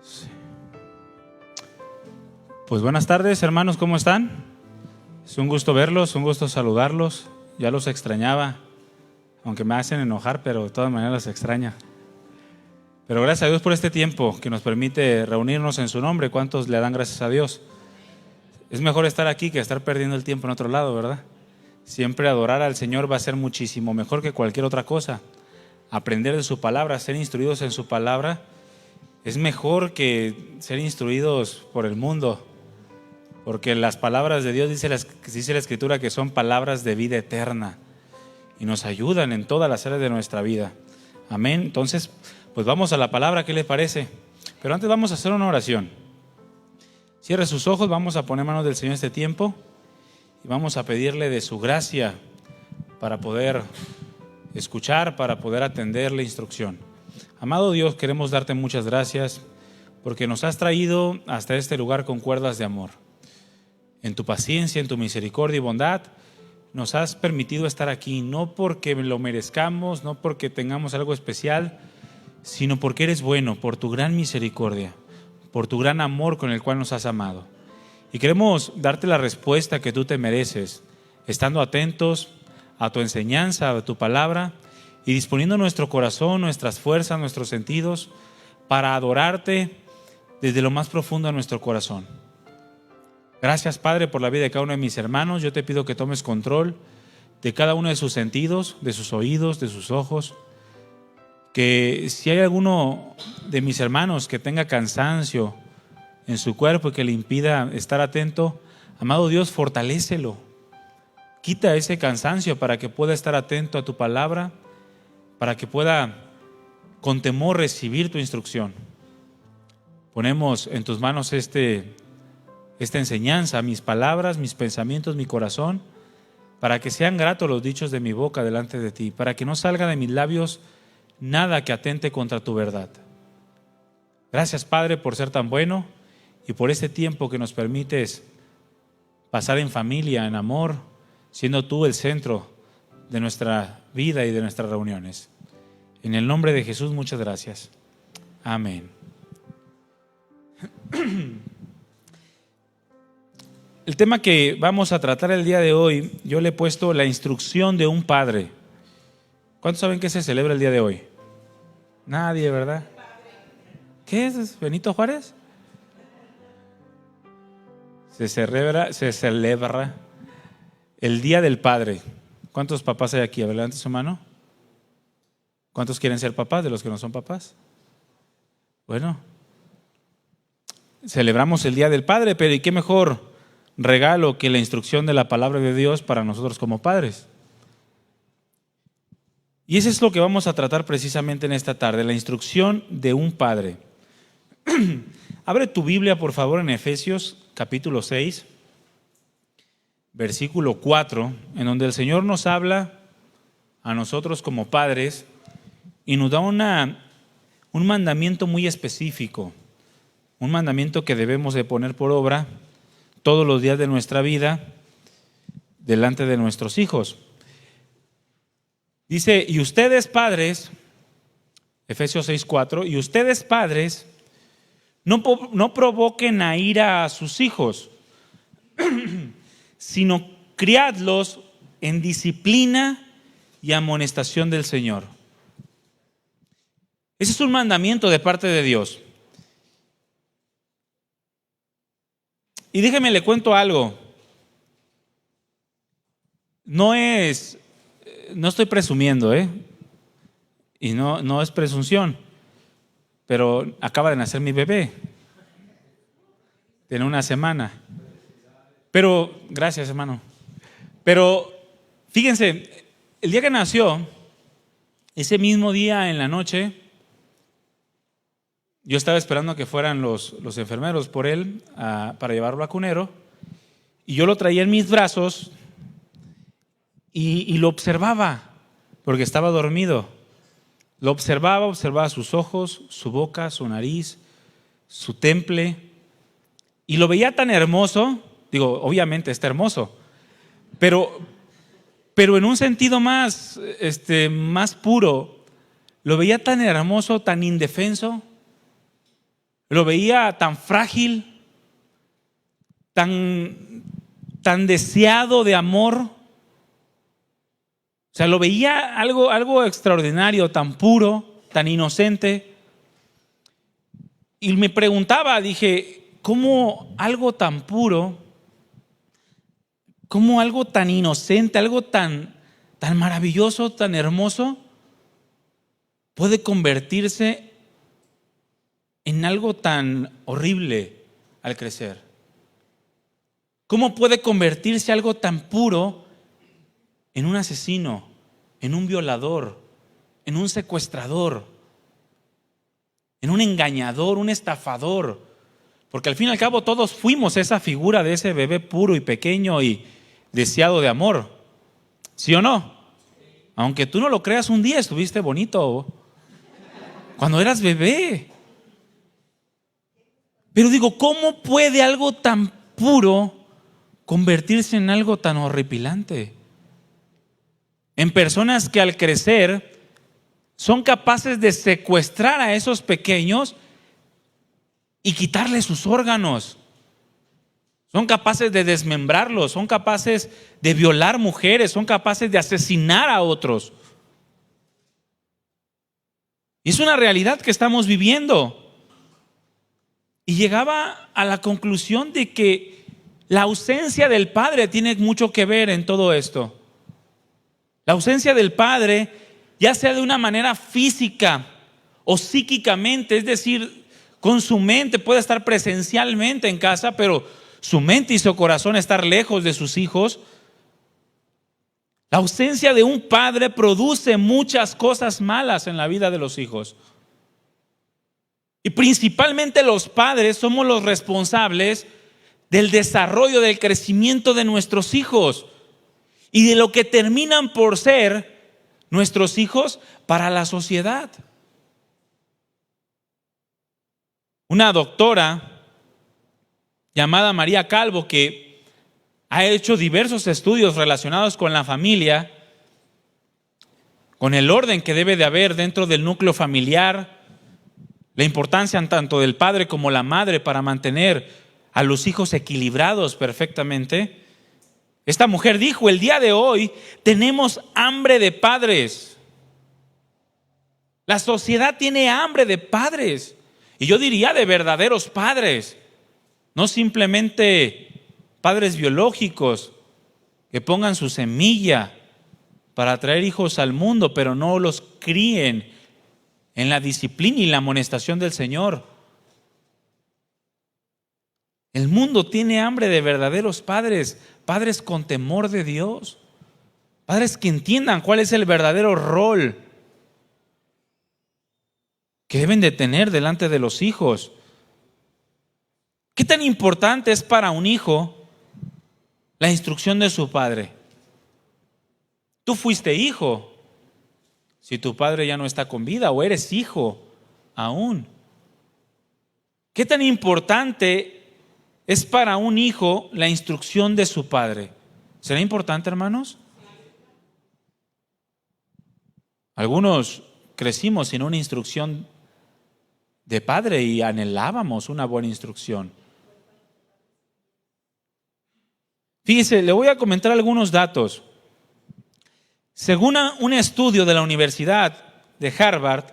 Sí. Pues buenas tardes, hermanos, ¿cómo están? Es un gusto verlos, un gusto saludarlos. Ya los extrañaba, aunque me hacen enojar, pero de todas maneras los extraña. Pero gracias a Dios por este tiempo que nos permite reunirnos en su nombre. ¿Cuántos le dan gracias a Dios? Es mejor estar aquí que estar perdiendo el tiempo en otro lado, ¿verdad? Siempre adorar al Señor va a ser muchísimo mejor que cualquier otra cosa. Aprender de su palabra, ser instruidos en su palabra, es mejor que ser instruidos por el mundo. Porque las palabras de Dios, dice la Escritura, que son palabras de vida eterna y nos ayudan en todas las áreas de nuestra vida. Amén. Entonces, pues vamos a la palabra, ¿qué le parece? Pero antes vamos a hacer una oración. Cierre sus ojos, vamos a poner manos del Señor este tiempo y vamos a pedirle de su gracia para poder escuchar, para poder atender la instrucción. Amado Dios, queremos darte muchas gracias porque nos has traído hasta este lugar con cuerdas de amor. En tu paciencia, en tu misericordia y bondad, nos has permitido estar aquí, no porque lo merezcamos, no porque tengamos algo especial, sino porque eres bueno, por tu gran misericordia, por tu gran amor con el cual nos has amado. Y queremos darte la respuesta que tú te mereces, estando atentos a tu enseñanza, a tu palabra, y disponiendo nuestro corazón, nuestras fuerzas, nuestros sentidos, para adorarte desde lo más profundo de nuestro corazón. Gracias, Padre, por la vida de cada uno de mis hermanos. Yo te pido que tomes control de cada uno de sus sentidos, de sus oídos, de sus ojos. Que si hay alguno de mis hermanos que tenga cansancio en su cuerpo y que le impida estar atento, amado Dios, fortalécelo. Quita ese cansancio para que pueda estar atento a tu palabra, para que pueda con temor recibir tu instrucción. Ponemos en tus manos esta enseñanza, mis palabras, mis pensamientos, mi corazón, para que sean gratos los dichos de mi boca delante de ti, para que no salga de mis labios nada que atente contra tu verdad. Gracias, Padre, por ser tan bueno y por este tiempo que nos permites pasar en familia, en amor, siendo tú el centro de nuestra vida y de nuestras reuniones. En el nombre de Jesús, muchas gracias. Amén. El tema que vamos a tratar el día de hoy, yo le he puesto la instrucción de un padre. ¿Cuántos saben qué se celebra el día de hoy? Nadie, ¿verdad? ¿Qué es? ¿Benito Juárez? Se celebra el Día del Padre. ¿Cuántos papás hay aquí? A ver, levante su mano. ¿Cuántos quieren ser papás de los que no son papás? Bueno, celebramos el Día del Padre, pero ¿y qué mejor regalo que la instrucción de la palabra de Dios para nosotros como padres? Y eso es lo que vamos a tratar precisamente en esta tarde, la instrucción de un padre. Abre tu Biblia, por favor, en Efesios capítulo 6, versículo 4, en donde el Señor nos habla a nosotros como padres y nos da un mandamiento muy específico, un mandamiento que debemos de poner por obra todos los días de nuestra vida delante de nuestros hijos. Dice, y ustedes padres, Efesios 6:4, y ustedes padres, no provoquen a ira a sus hijos, sino criadlos en disciplina y amonestación del Señor. Ese es un mandamiento de parte de Dios. Y déjeme le cuento algo. No estoy presumiendo, y no es presunción, pero acaba de nacer mi bebé. Tiene una semana. Pero, gracias, hermano. Pero, fíjense, el día que nació, ese mismo día en la noche, yo estaba esperando a que fueran los enfermeros por él para llevarlo a cunero, y yo lo traía en mis brazos y lo observaba, porque estaba dormido. Lo observaba sus ojos, su boca, su nariz, su temple, y lo veía tan hermoso. Digo, obviamente está hermoso, pero en un sentido más puro, lo veía tan hermoso, tan indefenso. Lo veía tan frágil, tan deseado de amor. O sea, lo veía algo extraordinario, tan puro, tan inocente. Y me preguntaba, dije, ¿cómo algo tan puro, cómo algo tan inocente, algo tan maravilloso, tan hermoso, puede convertirse en algo tan horrible al crecer? ¿Cómo puede convertirse algo tan puro en un asesino, en un violador, en un secuestrador, en un engañador, un estafador? Porque al fin y al cabo todos fuimos esa figura de ese bebé puro y pequeño y deseado de amor. ¿Sí o no? Aunque tú no lo creas, un día estuviste bonito cuando eras bebé. Pero digo, ¿cómo puede algo tan puro convertirse en algo tan horripilante? En personas que al crecer son capaces de secuestrar a esos pequeños y quitarles sus órganos. Son capaces de desmembrarlos, son capaces de violar mujeres, son capaces de asesinar a otros. Y es una realidad que estamos viviendo. Y llegaba a la conclusión de que la ausencia del padre tiene mucho que ver en todo esto. La ausencia del padre, ya sea de una manera física o psíquicamente, es decir, con su mente puede estar presencialmente en casa, pero su mente y su corazón estar lejos de sus hijos. La ausencia de un padre produce muchas cosas malas en la vida de los hijos. Y principalmente los padres somos los responsables del desarrollo, del crecimiento de nuestros hijos y de lo que terminan por ser nuestros hijos para la sociedad. Una doctora llamada María Calvo, que ha hecho diversos estudios relacionados con la familia, con el orden que debe de haber dentro del núcleo familiar, la importancia tanto del padre como la madre para mantener a los hijos equilibrados perfectamente. Esta mujer dijo, el día de hoy tenemos hambre de padres. La sociedad tiene hambre de padres. Y yo diría de verdaderos padres. No simplemente padres biológicos que pongan su semilla para traer hijos al mundo, pero no los críen en la disciplina y la amonestación del Señor. El mundo tiene hambre de verdaderos padres, padres con temor de Dios, padres que entiendan cuál es el verdadero rol que deben de tener delante de los hijos. ¿Qué tan importante es para un hijo la instrucción de su padre? Tú fuiste hijo si tu padre ya no está con vida, o eres hijo aún. ¿Qué tan importante es para un hijo la instrucción de su padre? ¿Será importante, hermanos? Algunos crecimos sin una instrucción de padre y anhelábamos una buena instrucción. Fíjese, le voy a comentar algunos datos. Según un estudio de la Universidad de Harvard,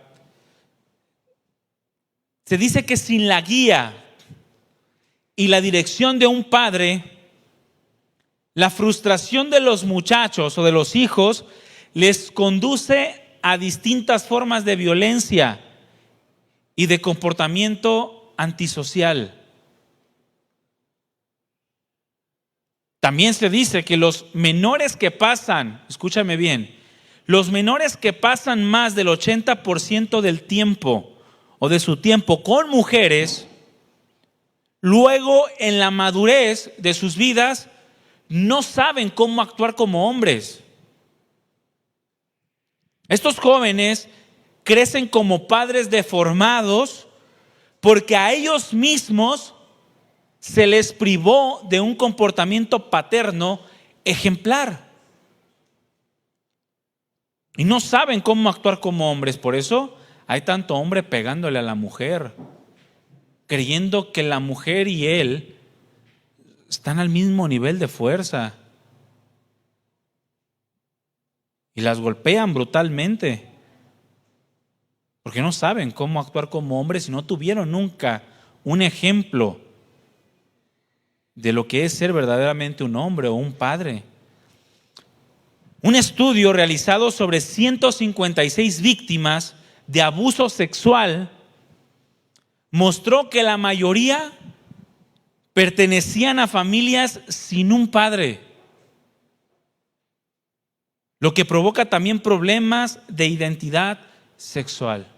se dice que sin la guía y la dirección de un padre, la frustración de los muchachos o de los hijos les conduce a distintas formas de violencia y de comportamiento antisocial. También se dice que los menores que pasan, escúchame bien, los menores que pasan más del 80% del tiempo o de su tiempo con mujeres, luego en la madurez de sus vidas no saben cómo actuar como hombres. Estos jóvenes crecen como padres deformados porque a ellos mismos se les privó de un comportamiento paterno ejemplar. Y no saben cómo actuar como hombres. Por eso hay tanto hombre pegándole a la mujer, creyendo que la mujer y él están al mismo nivel de fuerza y las golpean brutalmente porque no saben cómo actuar como hombres y no tuvieron nunca un ejemplo de lo que es ser verdaderamente un hombre o un padre. Un estudio realizado sobre 156 víctimas de abuso sexual mostró que la mayoría pertenecían a familias sin un padre, lo que provoca también problemas de identidad sexual.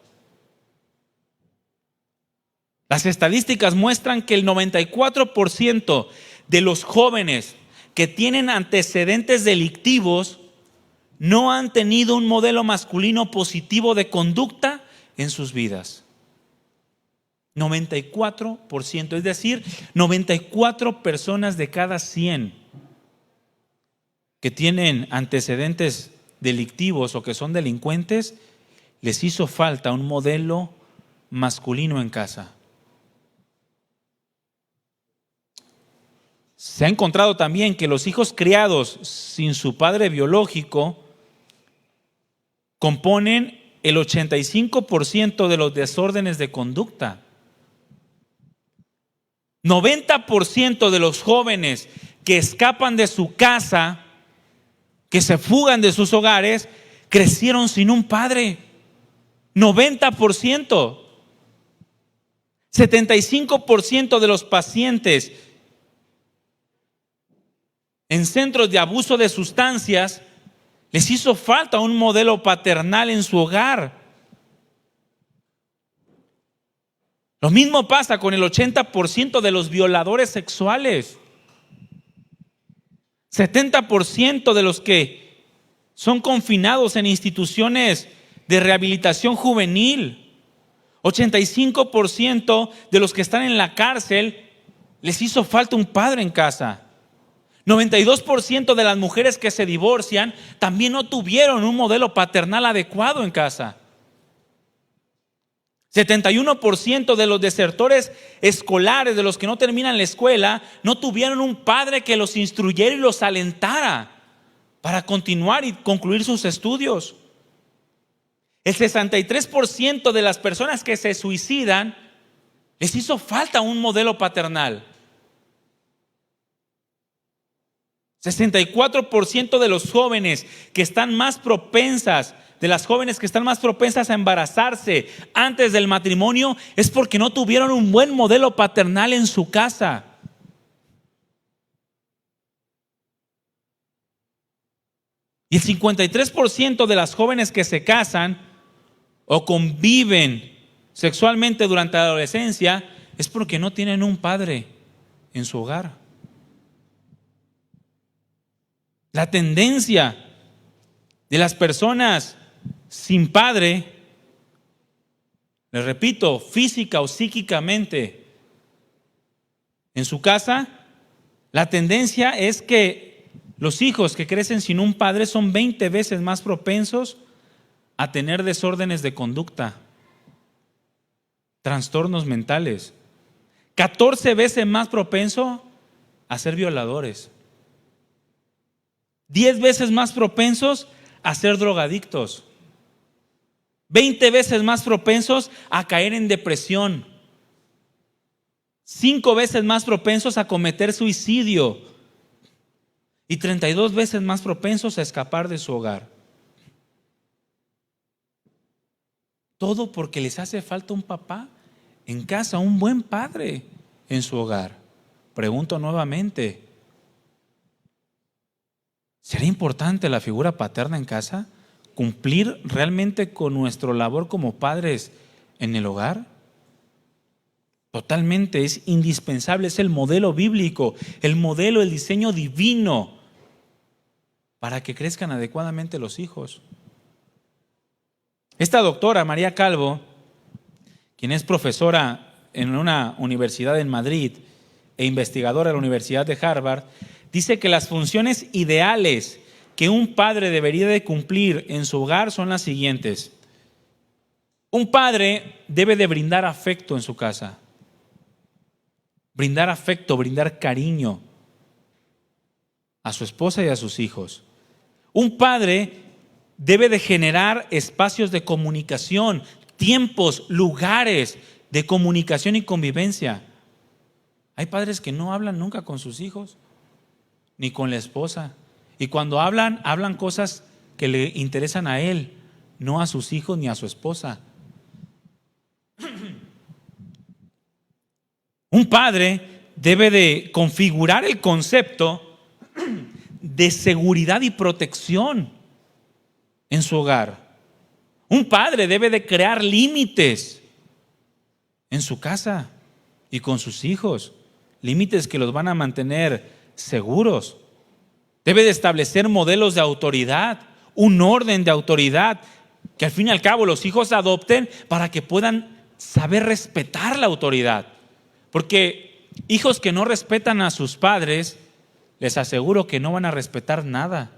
Las estadísticas muestran que el 94% de los jóvenes que tienen antecedentes delictivos no han tenido un modelo masculino positivo de conducta en sus vidas. 94%, es decir, 94 personas de cada 100 que tienen antecedentes delictivos o que son delincuentes, les hizo falta un modelo masculino en casa. Se ha encontrado también que los hijos criados sin su padre biológico componen el 85% de los desórdenes de conducta. 90% de los jóvenes que escapan de su casa, que se fugan de sus hogares, crecieron sin un padre. 90%. 75% de los pacientes en centros de abuso de sustancias les hizo falta un modelo paternal en su hogar. Lo mismo pasa con el 80% de los violadores sexuales. 70% de los que son confinados en instituciones de rehabilitación juvenil. 85% de los que están en la cárcel les hizo falta un padre en casa. 92% de las mujeres que se divorcian también no tuvieron un modelo paternal adecuado en casa. 71% de los desertores escolares, de los que no terminan la escuela, no tuvieron un padre que los instruyera y los alentara para continuar y concluir sus estudios. El 63% de las personas que se suicidan les hizo falta un modelo paternal. 64% de los jóvenes que están más propensas, de las jóvenes que están más propensas a embarazarse antes del matrimonio, es porque no tuvieron un buen modelo paternal en su casa. Y el 53% de las jóvenes que se casan o conviven sexualmente durante la adolescencia es porque no tienen un padre en su hogar. La tendencia de las personas sin padre, les repito, física o psíquicamente en su casa, la tendencia es que los hijos que crecen sin un padre son 20 veces más propensos a tener desórdenes de conducta, trastornos mentales, 14 veces más propenso a ser violadores, 10 veces más propensos a ser drogadictos, 20 veces más propensos a caer en depresión, 5 veces más propensos a cometer suicidio y 32 veces más propensos a escapar de su hogar. Todo porque les hace falta un papá en casa, un buen padre en su hogar. Pregunto nuevamente, ¿será importante la figura paterna en casa? ¿Cumplir realmente con nuestra labor como padres en el hogar? Totalmente, es indispensable, es el modelo bíblico, el modelo, el diseño divino para que crezcan adecuadamente los hijos. Esta doctora, María Calvo, quien es profesora en una universidad en Madrid e investigadora de la Universidad de Harvard, dice que las funciones ideales que un padre debería de cumplir en su hogar son las siguientes. Un padre debe de brindar afecto en su casa. brindar afecto, brindar cariño a su esposa y a sus hijos. Un padre debe de generar espacios de comunicación, tiempos, lugares de comunicación y convivencia. Hay padres que no hablan nunca con sus hijos, ni con la esposa. Y cuando hablan, hablan cosas que le interesan a él, no a sus hijos ni a su esposa. Un padre debe de configurar el concepto de seguridad y protección en su hogar. Un padre debe de crear límites en su casa y con sus hijos, límites que los van a mantener seguros. Debe de establecer modelos de autoridad, un orden de autoridad, que al fin y al cabo los hijos adopten para que puedan saber respetar la autoridad. Porque hijos que no respetan a sus padres, les aseguro que no van a respetar nada.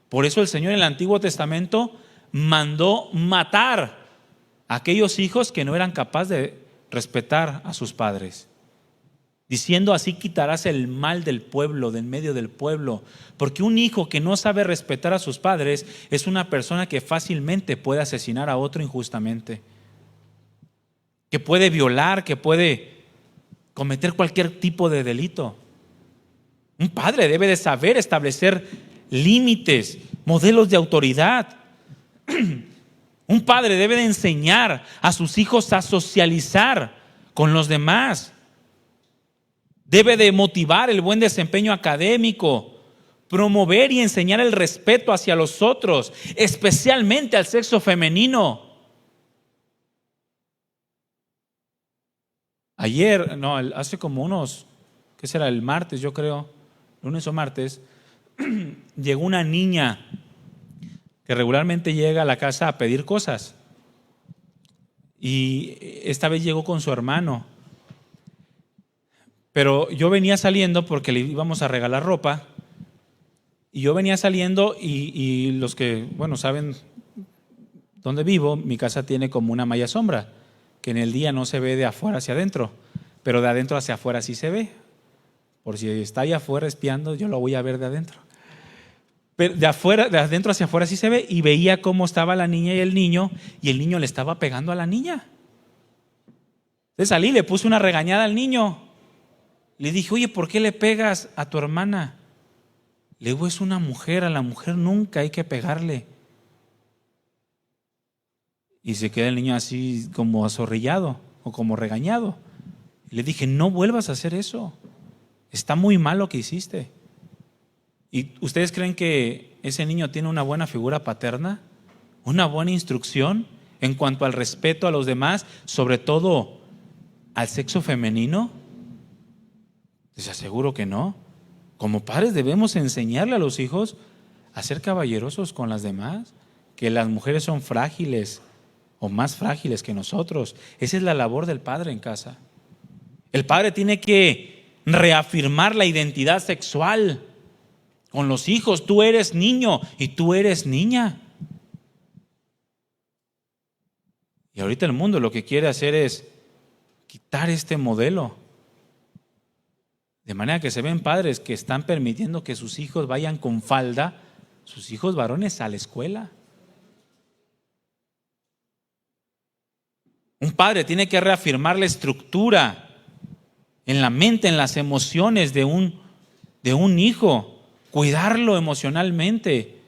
Por eso el Señor en el Antiguo Testamento mandó matar a aquellos hijos que no eran capaces de respetar a sus padres, diciendo: así quitarás el mal del pueblo, del medio del pueblo. Porque un hijo que no sabe respetar a sus padres es una persona que fácilmente puede asesinar a otro injustamente, que puede violar, que puede cometer cualquier tipo de delito. Un padre debe de saber establecer límites, modelos de autoridad. Un padre debe de enseñar a sus hijos a socializar con los demás. Debe de motivar el buen desempeño académico, promover y enseñar el respeto hacia los otros, especialmente al sexo femenino. Hace como unos, ¿qué será? El martes, yo creo, lunes o martes, llegó una niña que regularmente llega a la casa a pedir cosas. Y esta vez llegó con su hermano. Pero yo venía saliendo porque le íbamos a regalar ropa. Y yo venía saliendo y los que, saben dónde vivo, mi casa tiene como una malla sombra, que en el día no se ve de afuera hacia adentro, pero de adentro hacia afuera sí se ve. Por si está allá afuera espiando, yo lo voy a ver de adentro. Pero de adentro hacia afuera sí se ve, y veía cómo estaba la niña y el niño le estaba pegando a la niña. Entonces salí, le puse una regañada al niño. Le dije: oye, ¿por qué le pegas a tu hermana? Le digo: es una mujer, a la mujer nunca hay que pegarle. Y se queda el niño así como azorrillado o como regañado. Le dije: no vuelvas a hacer eso, está muy mal lo que hiciste. ¿Y ustedes creen que ese niño tiene una buena figura paterna? ¿Una buena instrucción en cuanto al respeto a los demás, sobre todo al sexo femenino? Les aseguro que no. Como padres debemos enseñarle a los hijos a ser caballerosos con las demás, que las mujeres son frágiles o más frágiles que nosotros. Esa es la labor del padre en casa. El padre tiene que reafirmar la identidad sexual con los hijos. Tú eres niño y tú eres niña. Y ahorita el mundo lo que quiere hacer es quitar este modelo. De manera que se ven padres que están permitiendo que sus hijos vayan con falda, sus hijos varones, a la escuela. Un padre tiene que reafirmar la estructura en la mente, en las emociones de un hijo, cuidarlo emocionalmente,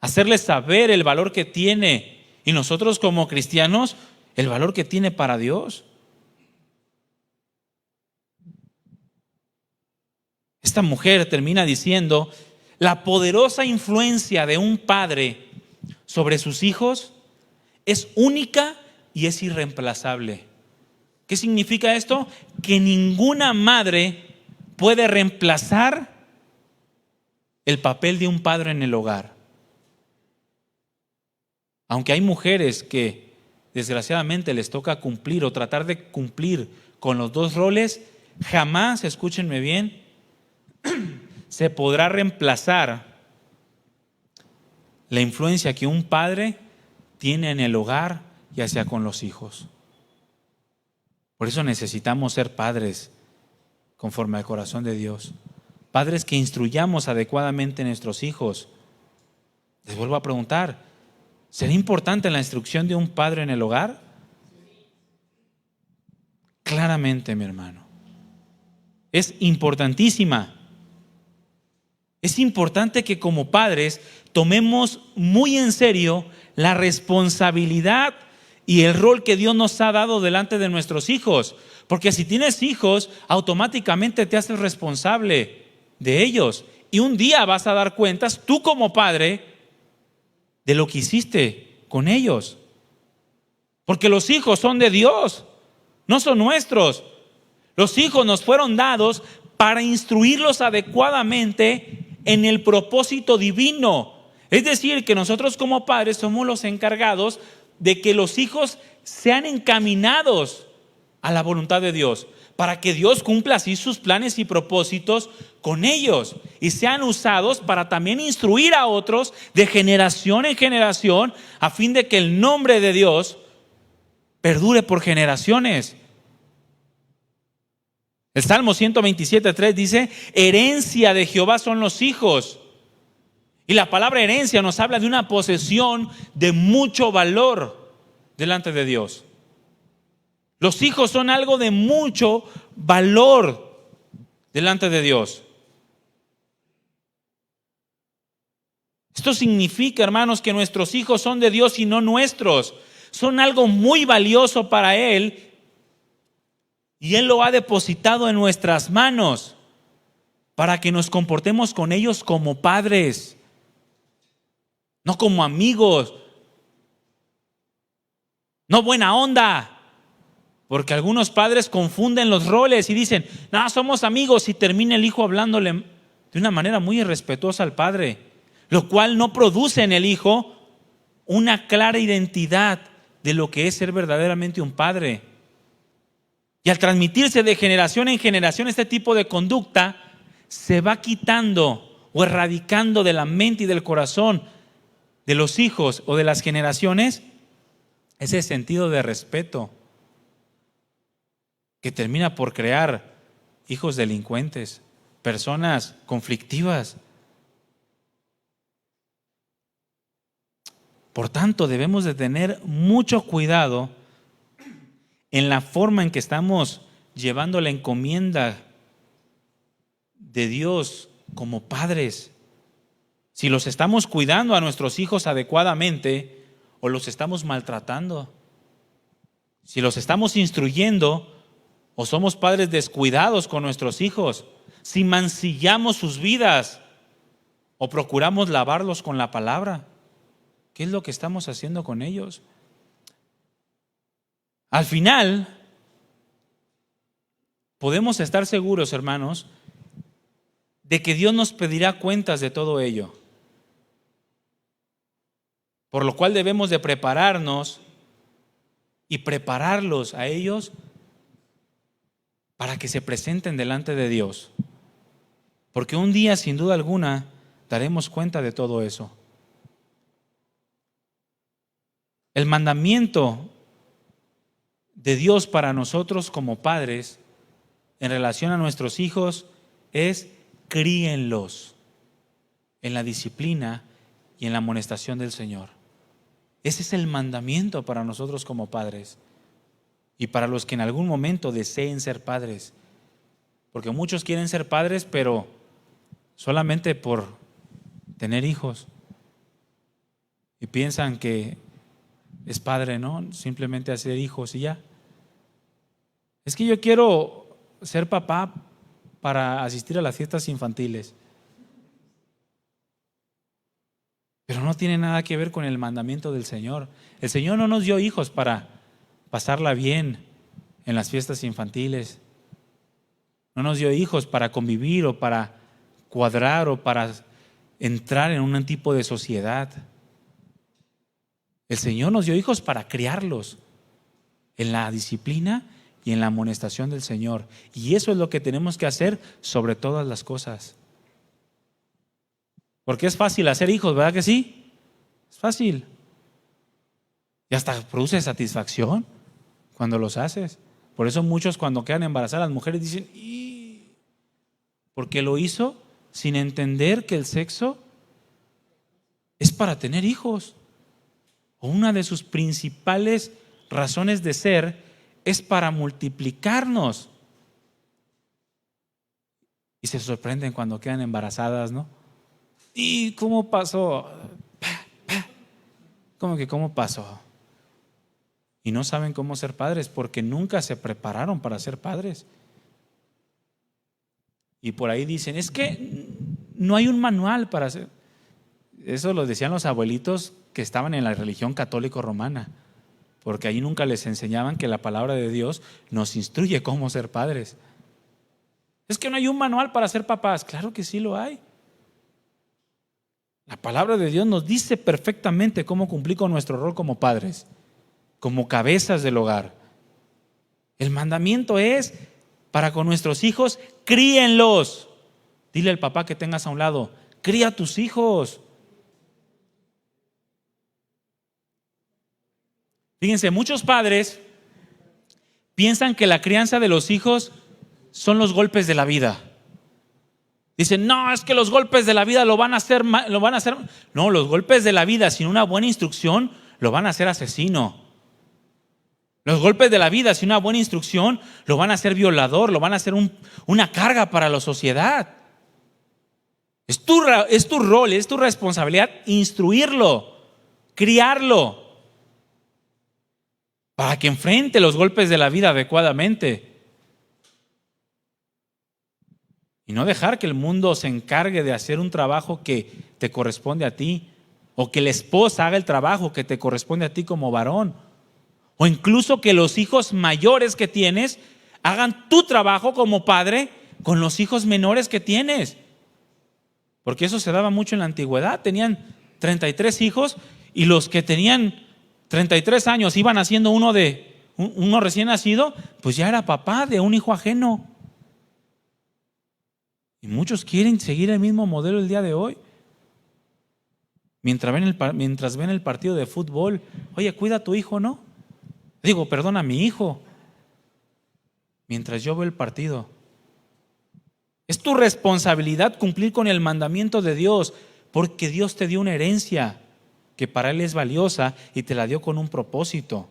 hacerle saber el valor que tiene, y nosotros como cristianos, el valor que tiene para Dios. Esta mujer termina diciendo: la poderosa influencia de un padre sobre sus hijos es única y es irreemplazable. ¿Qué significa esto? Que ninguna madre puede reemplazar el papel de un padre en el hogar. Aunque hay mujeres que desgraciadamente les toca cumplir o tratar de cumplir con los dos roles, jamás, escúchenme bien, se podrá reemplazar la influencia que un padre tiene en el hogar, ya sea con los hijos. Por eso necesitamos ser padres conforme al corazón de Dios. Padres que instruyamos adecuadamente a nuestros hijos. Les vuelvo a preguntar, ¿será importante la instrucción de un padre en el hogar? Claramente, mi hermano. Es importantísima. Es importante que como padres tomemos muy en serio la responsabilidad y el rol que Dios nos ha dado delante de nuestros hijos. Porque si tienes hijos, automáticamente te haces responsable de ellos. Y un día vas a dar cuentas, tú como padre, de lo que hiciste con ellos. Porque los hijos son de Dios, no son nuestros. Los hijos nos fueron dados para instruirlos adecuadamente en el propósito divino. Es decir, que nosotros como padres somos los encargados de que los hijos sean encaminados a la voluntad de Dios, para que Dios cumpla así sus planes y propósitos con ellos y sean usados para también instruir a otros de generación en generación, a fin de que el nombre de Dios perdure por generaciones. El Salmo 127:3 dice: herencia de Jehová son los hijos. Y la palabra herencia nos habla de una posesión de mucho valor delante de Dios. Los hijos son algo de mucho valor delante de Dios. Esto significa, hermanos, que nuestros hijos son de Dios y no nuestros. Son algo muy valioso para Él y Él lo ha depositado en nuestras manos para que nos comportemos con ellos como padres, no como amigos, no buena onda. Porque algunos padres confunden los roles y dicen: no, somos amigos, y termina el hijo hablándole de una manera muy irrespetuosa al padre, lo cual no produce en el hijo una clara identidad de lo que es ser verdaderamente un padre. Y al transmitirse de generación en generación este tipo de conducta, se va quitando o erradicando de la mente y del corazón de los hijos o de las generaciones ese sentido de respeto, que termina por crear hijos delincuentes, personas conflictivas. Por tanto, debemos de tener mucho cuidado en la forma en que estamos llevando la encomienda de Dios como padres. Si los estamos cuidando a nuestros hijos adecuadamente o los estamos maltratando. Si los estamos instruyendo o somos padres descuidados con nuestros hijos. Si mancillamos sus vidas o procuramos lavarlos con la palabra. ¿Qué es lo que estamos haciendo con ellos? Al final, podemos estar seguros, hermanos, de que Dios nos pedirá cuentas de todo ello. Por lo cual debemos de prepararnos y prepararlos a ellos para que se presenten delante de Dios. Porque un día, sin duda alguna, daremos cuenta de todo eso. El mandamiento de Dios para nosotros como padres en relación a nuestros hijos es: críenlos en la disciplina y en la amonestación del Señor. Ese es el mandamiento para nosotros como padres y para los que en algún momento deseen ser padres, porque muchos quieren ser padres pero solamente por tener hijos y piensan que es padre, ¿no? Simplemente hacer hijos y ya. Es que yo quiero ser papá para asistir a las fiestas infantiles. Pero no tiene nada que ver con el mandamiento del Señor. El Señor no nos dio hijos para pasarla bien en las fiestas infantiles. No nos dio hijos para convivir o para cuadrar o para entrar en un tipo de sociedad. El Señor nos dio hijos para criarlos en la disciplina y en la amonestación del Señor. Y eso es lo que tenemos que hacer sobre todas las cosas. Porque es fácil hacer hijos, ¿verdad que sí? Es fácil. Y hasta produce satisfacción cuando los haces. Por eso muchos, cuando quedan embarazadas las mujeres, dicen: porque lo hizo sin entender que el sexo es para tener hijos. O una de sus principales razones de ser es para multiplicarnos. Y se sorprenden cuando quedan embarazadas, ¿no? ¿Y cómo pasó? ¿Cómo pasó? Y no saben cómo ser padres porque nunca se prepararon para ser padres. Y por ahí dicen, es que no hay un manual para hacer. Eso lo decían los abuelitos que estaban en la religión católico romana, porque ahí nunca les enseñaban que la palabra de Dios nos instruye cómo ser padres. Es que no hay un manual para ser papás. Claro que sí lo hay. La palabra de Dios nos dice perfectamente cómo cumplir con nuestro rol como padres, como cabezas del hogar. El mandamiento es para con nuestros hijos, críenlos. Dile al papá que tengas a un lado, cría a tus hijos. Fíjense, muchos padres piensan que la crianza de los hijos son los golpes de la vida. Dicen, no, es que los golpes de la vida lo van a hacer. No, los golpes de la vida sin una buena instrucción lo van a hacer asesino. Los golpes de la vida sin una buena instrucción lo van a hacer violador, lo van a hacer una carga para la sociedad. Es tu rol, es tu responsabilidad instruirlo, criarlo, para que enfrente los golpes de la vida adecuadamente. Y no dejar que el mundo se encargue de hacer un trabajo que te corresponde a ti, o que la esposa haga el trabajo que te corresponde a ti como varón, o incluso que los hijos mayores que tienes hagan tu trabajo como padre con los hijos menores que tienes. Porque eso se daba mucho en la antigüedad. Tenían 33 hijos y los que tenían 33 años iban haciendo uno recién nacido, pues ya era papá de un hijo ajeno. Y muchos quieren seguir el mismo modelo el día de hoy. Mientras ven el partido de fútbol, oye, cuida a tu hijo, ¿no? Perdona, a mi hijo. Mientras yo veo el partido. Es tu responsabilidad cumplir con el mandamiento de Dios, porque Dios te dio una herencia que para Él es valiosa y te la dio con un propósito.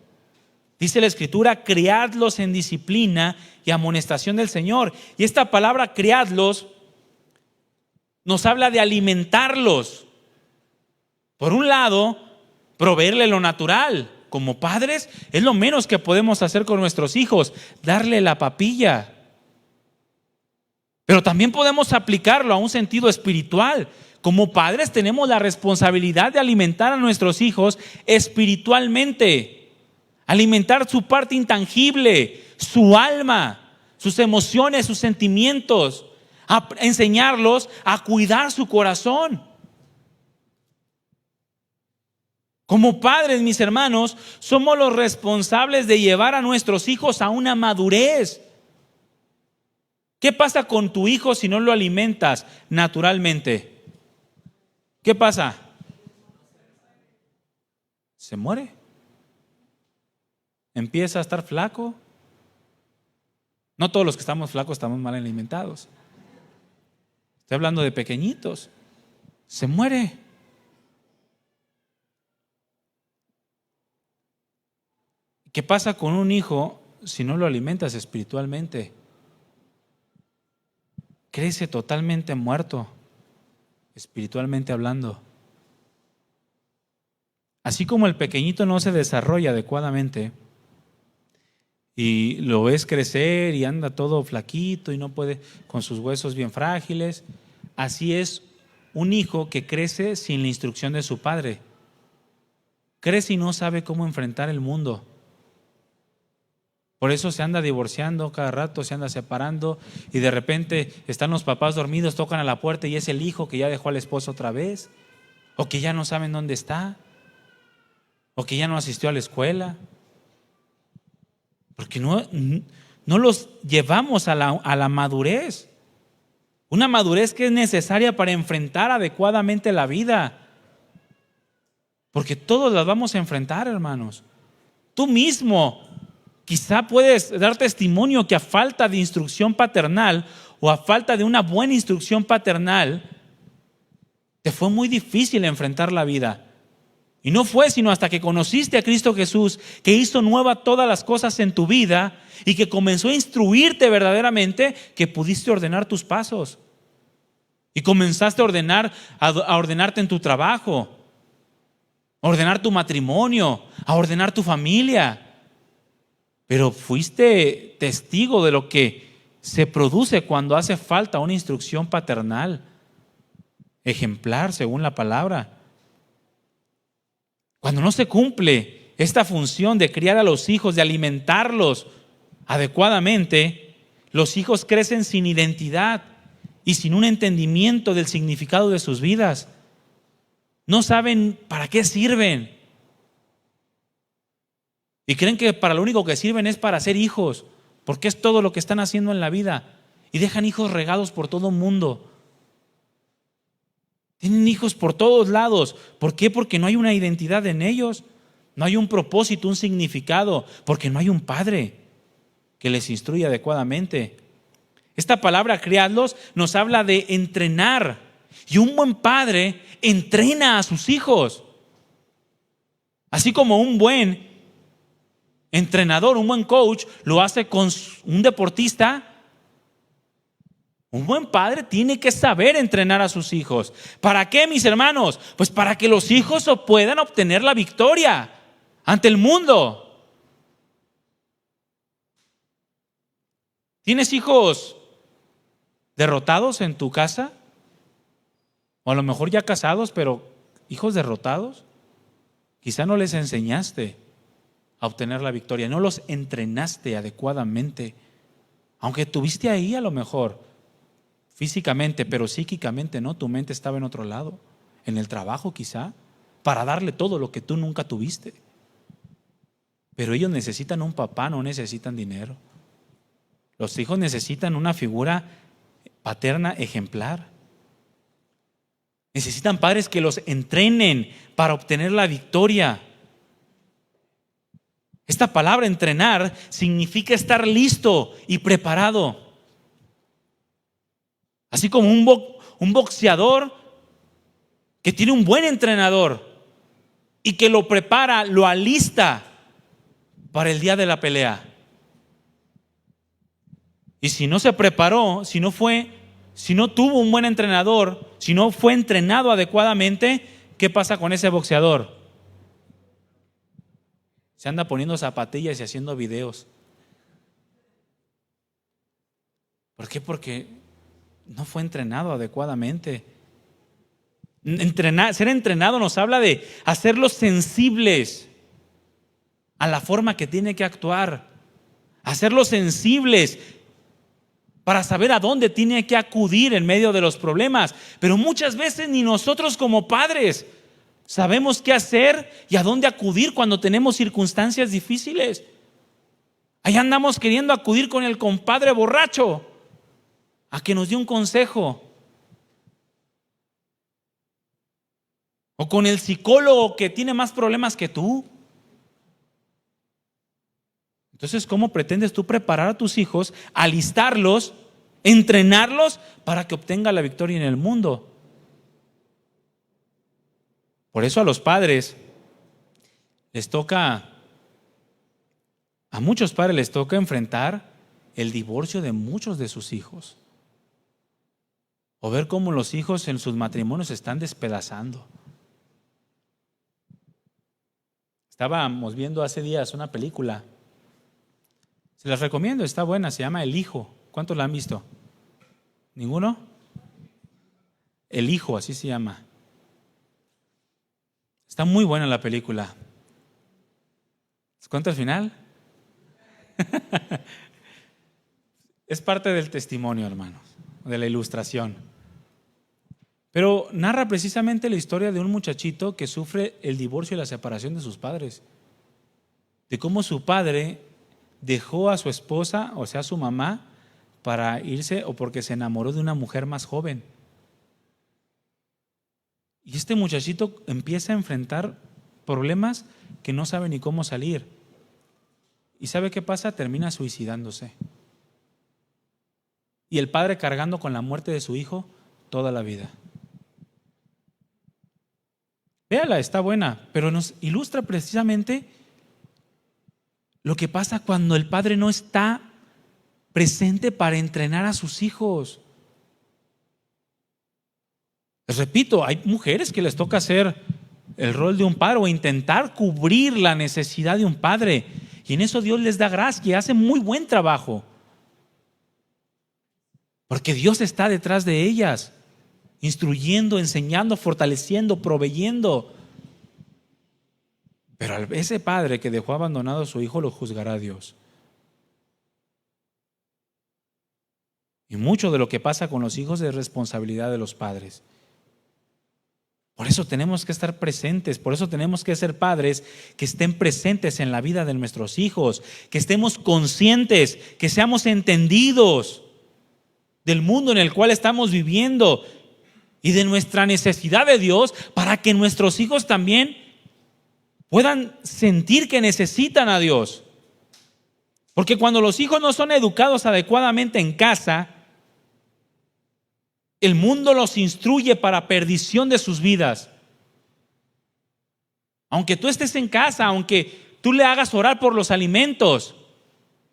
Dice la Escritura, criadlos en disciplina y amonestación del Señor. Y esta palabra criadlos nos habla de alimentarlos. Por un lado, proveerle lo natural. Como padres, es lo menos que podemos hacer con nuestros hijos, darle la papilla. Pero también podemos aplicarlo a un sentido espiritual. Como padres tenemos la responsabilidad de alimentar a nuestros hijos espiritualmente. Alimentar su parte intangible, su alma, sus emociones, sus sentimientos. Enseñarlos a cuidar su corazón. Como padres, mis hermanos, somos los responsables de llevar a nuestros hijos a una madurez. ¿Qué pasa con tu hijo si no lo alimentas naturalmente? ¿Qué pasa? Se muere. Empieza a estar flaco. No todos los que estamos flacos estamos mal alimentados. Estoy hablando de pequeñitos. Se muere. ¿Qué pasa con un hijo si no lo alimentas espiritualmente? Crece totalmente muerto, espiritualmente hablando. Así como el pequeñito no se desarrolla adecuadamente y lo ves crecer y anda todo flaquito y no puede, con sus huesos bien frágiles, así es un hijo que crece sin la instrucción de su padre. Crece y no sabe cómo enfrentar el mundo. Por eso se anda divorciando cada rato, se anda separando y de repente están los papás dormidos, tocan a la puerta y es el hijo que ya dejó al esposo otra vez, o que ya no saben dónde está, o que ya no asistió a la escuela, porque no los llevamos a la madurez, una madurez que es necesaria para enfrentar adecuadamente la vida, porque todos las vamos a enfrentar, hermanos. Tú mismo quizá puedes dar testimonio que a falta de instrucción paternal o a falta de una buena instrucción paternal, te fue muy difícil enfrentar la vida. Y no fue sino hasta que conociste a Cristo Jesús, que hizo nueva todas las cosas en tu vida y que comenzó a instruirte verdaderamente, que pudiste ordenar tus pasos. Y comenzaste a ordenarte en tu trabajo, a ordenar tu matrimonio, a ordenar tu familia. Pero fuiste testigo de lo que se produce cuando hace falta una instrucción paternal, ejemplar según la palabra. Cuando no se cumple esta función de criar a los hijos, de alimentarlos adecuadamente, los hijos crecen sin identidad y sin un entendimiento del significado de sus vidas. No saben para qué sirven. Y creen que para lo único que sirven es para ser hijos, porque es todo lo que están haciendo en la vida. Y dejan hijos regados por todo el mundo. Tienen hijos por todos lados. ¿Por qué? Porque no hay una identidad en ellos. No hay un propósito, un significado. Porque no hay un padre que les instruya adecuadamente. Esta palabra, criadlos, nos habla de entrenar. Y un buen padre entrena a sus hijos. Así como un buen entrenador, un buen coach, lo hace con un deportista. Un buen padre tiene que saber entrenar a sus hijos. ¿Para qué, mis hermanos? Pues para que los hijos puedan obtener la victoria ante el mundo. ¿Tienes hijos derrotados en tu casa? O a lo mejor ya casados, pero hijos derrotados. Quizá no les enseñaste a obtener la victoria, no los entrenaste adecuadamente. Aunque tuviste ahí a lo mejor físicamente, pero psíquicamente no, tu mente estaba en otro lado, en el trabajo quizá, para darle todo lo que tú nunca tuviste. Pero ellos necesitan un papá, no necesitan dinero. Los hijos necesitan una figura paterna ejemplar. Necesitan padres que los entrenen para obtener la victoria. Esta palabra entrenar significa estar listo y preparado. Así como un boxeador que tiene un buen entrenador y que lo prepara, lo alista para el día de la pelea. Y si no se preparó, si no tuvo un buen entrenador, si no fue entrenado adecuadamente, ¿qué pasa con ese boxeador? Se anda poniendo zapatillas y haciendo videos. ¿Por qué? Porque no fue entrenado adecuadamente. Ser entrenado nos habla de hacerlos sensibles a la forma que tiene que actuar, hacerlos sensibles para saber a dónde tiene que acudir en medio de los problemas. Pero muchas veces ni nosotros como padres sabemos qué hacer y a dónde acudir cuando tenemos circunstancias difíciles. Ahí andamos queriendo acudir con el compadre borracho a que nos dé un consejo. O con el psicólogo que tiene más problemas que tú. Entonces, ¿cómo pretendes tú preparar a tus hijos, alistarlos, entrenarlos para que obtenga la victoria en el mundo? Por eso a los padres a muchos padres les toca enfrentar el divorcio de muchos de sus hijos. O ver cómo los hijos en sus matrimonios se están despedazando. Estábamos viendo hace días una película. Se las recomiendo, está buena, se llama El Hijo. ¿Cuántos la han visto? ¿Ninguno? El Hijo, así se llama. Está muy buena la película. ¿Les cuento el final? Es parte del testimonio, hermanos, de la ilustración. Pero narra precisamente la historia de un muchachito que sufre el divorcio y la separación de sus padres. De cómo su padre dejó a su esposa, o sea, a su mamá, para irse o porque se enamoró de una mujer más joven. Y este muchachito empieza a enfrentar problemas que no sabe ni cómo salir. ¿Y sabe qué pasa? Termina suicidándose. y el padre cargando con la muerte de su hijo toda la vida. Véala, está buena, pero nos ilustra precisamente lo que pasa cuando el padre no está presente para entrenar a sus hijos. Les repito, hay mujeres que les toca hacer el rol de un padre o intentar cubrir la necesidad de un padre, y en eso Dios les da gracia y hace muy buen trabajo, porque Dios está detrás de ellas, instruyendo, enseñando, fortaleciendo, proveyendo. Pero ese padre que dejó abandonado a su hijo lo juzgará Dios. Y mucho de lo que pasa con los hijos es responsabilidad de los padres. Por eso tenemos que estar presentes, por eso tenemos que ser padres que estén presentes en la vida de nuestros hijos, que estemos conscientes, que seamos entendidos del mundo en el cual estamos viviendo y de nuestra necesidad de Dios, para que nuestros hijos también puedan sentir que necesitan a Dios. Porque cuando los hijos no son educados adecuadamente en casa, el mundo los instruye para perdición de sus vidas. Aunque tú estés en casa, aunque tú le hagas orar por los alimentos,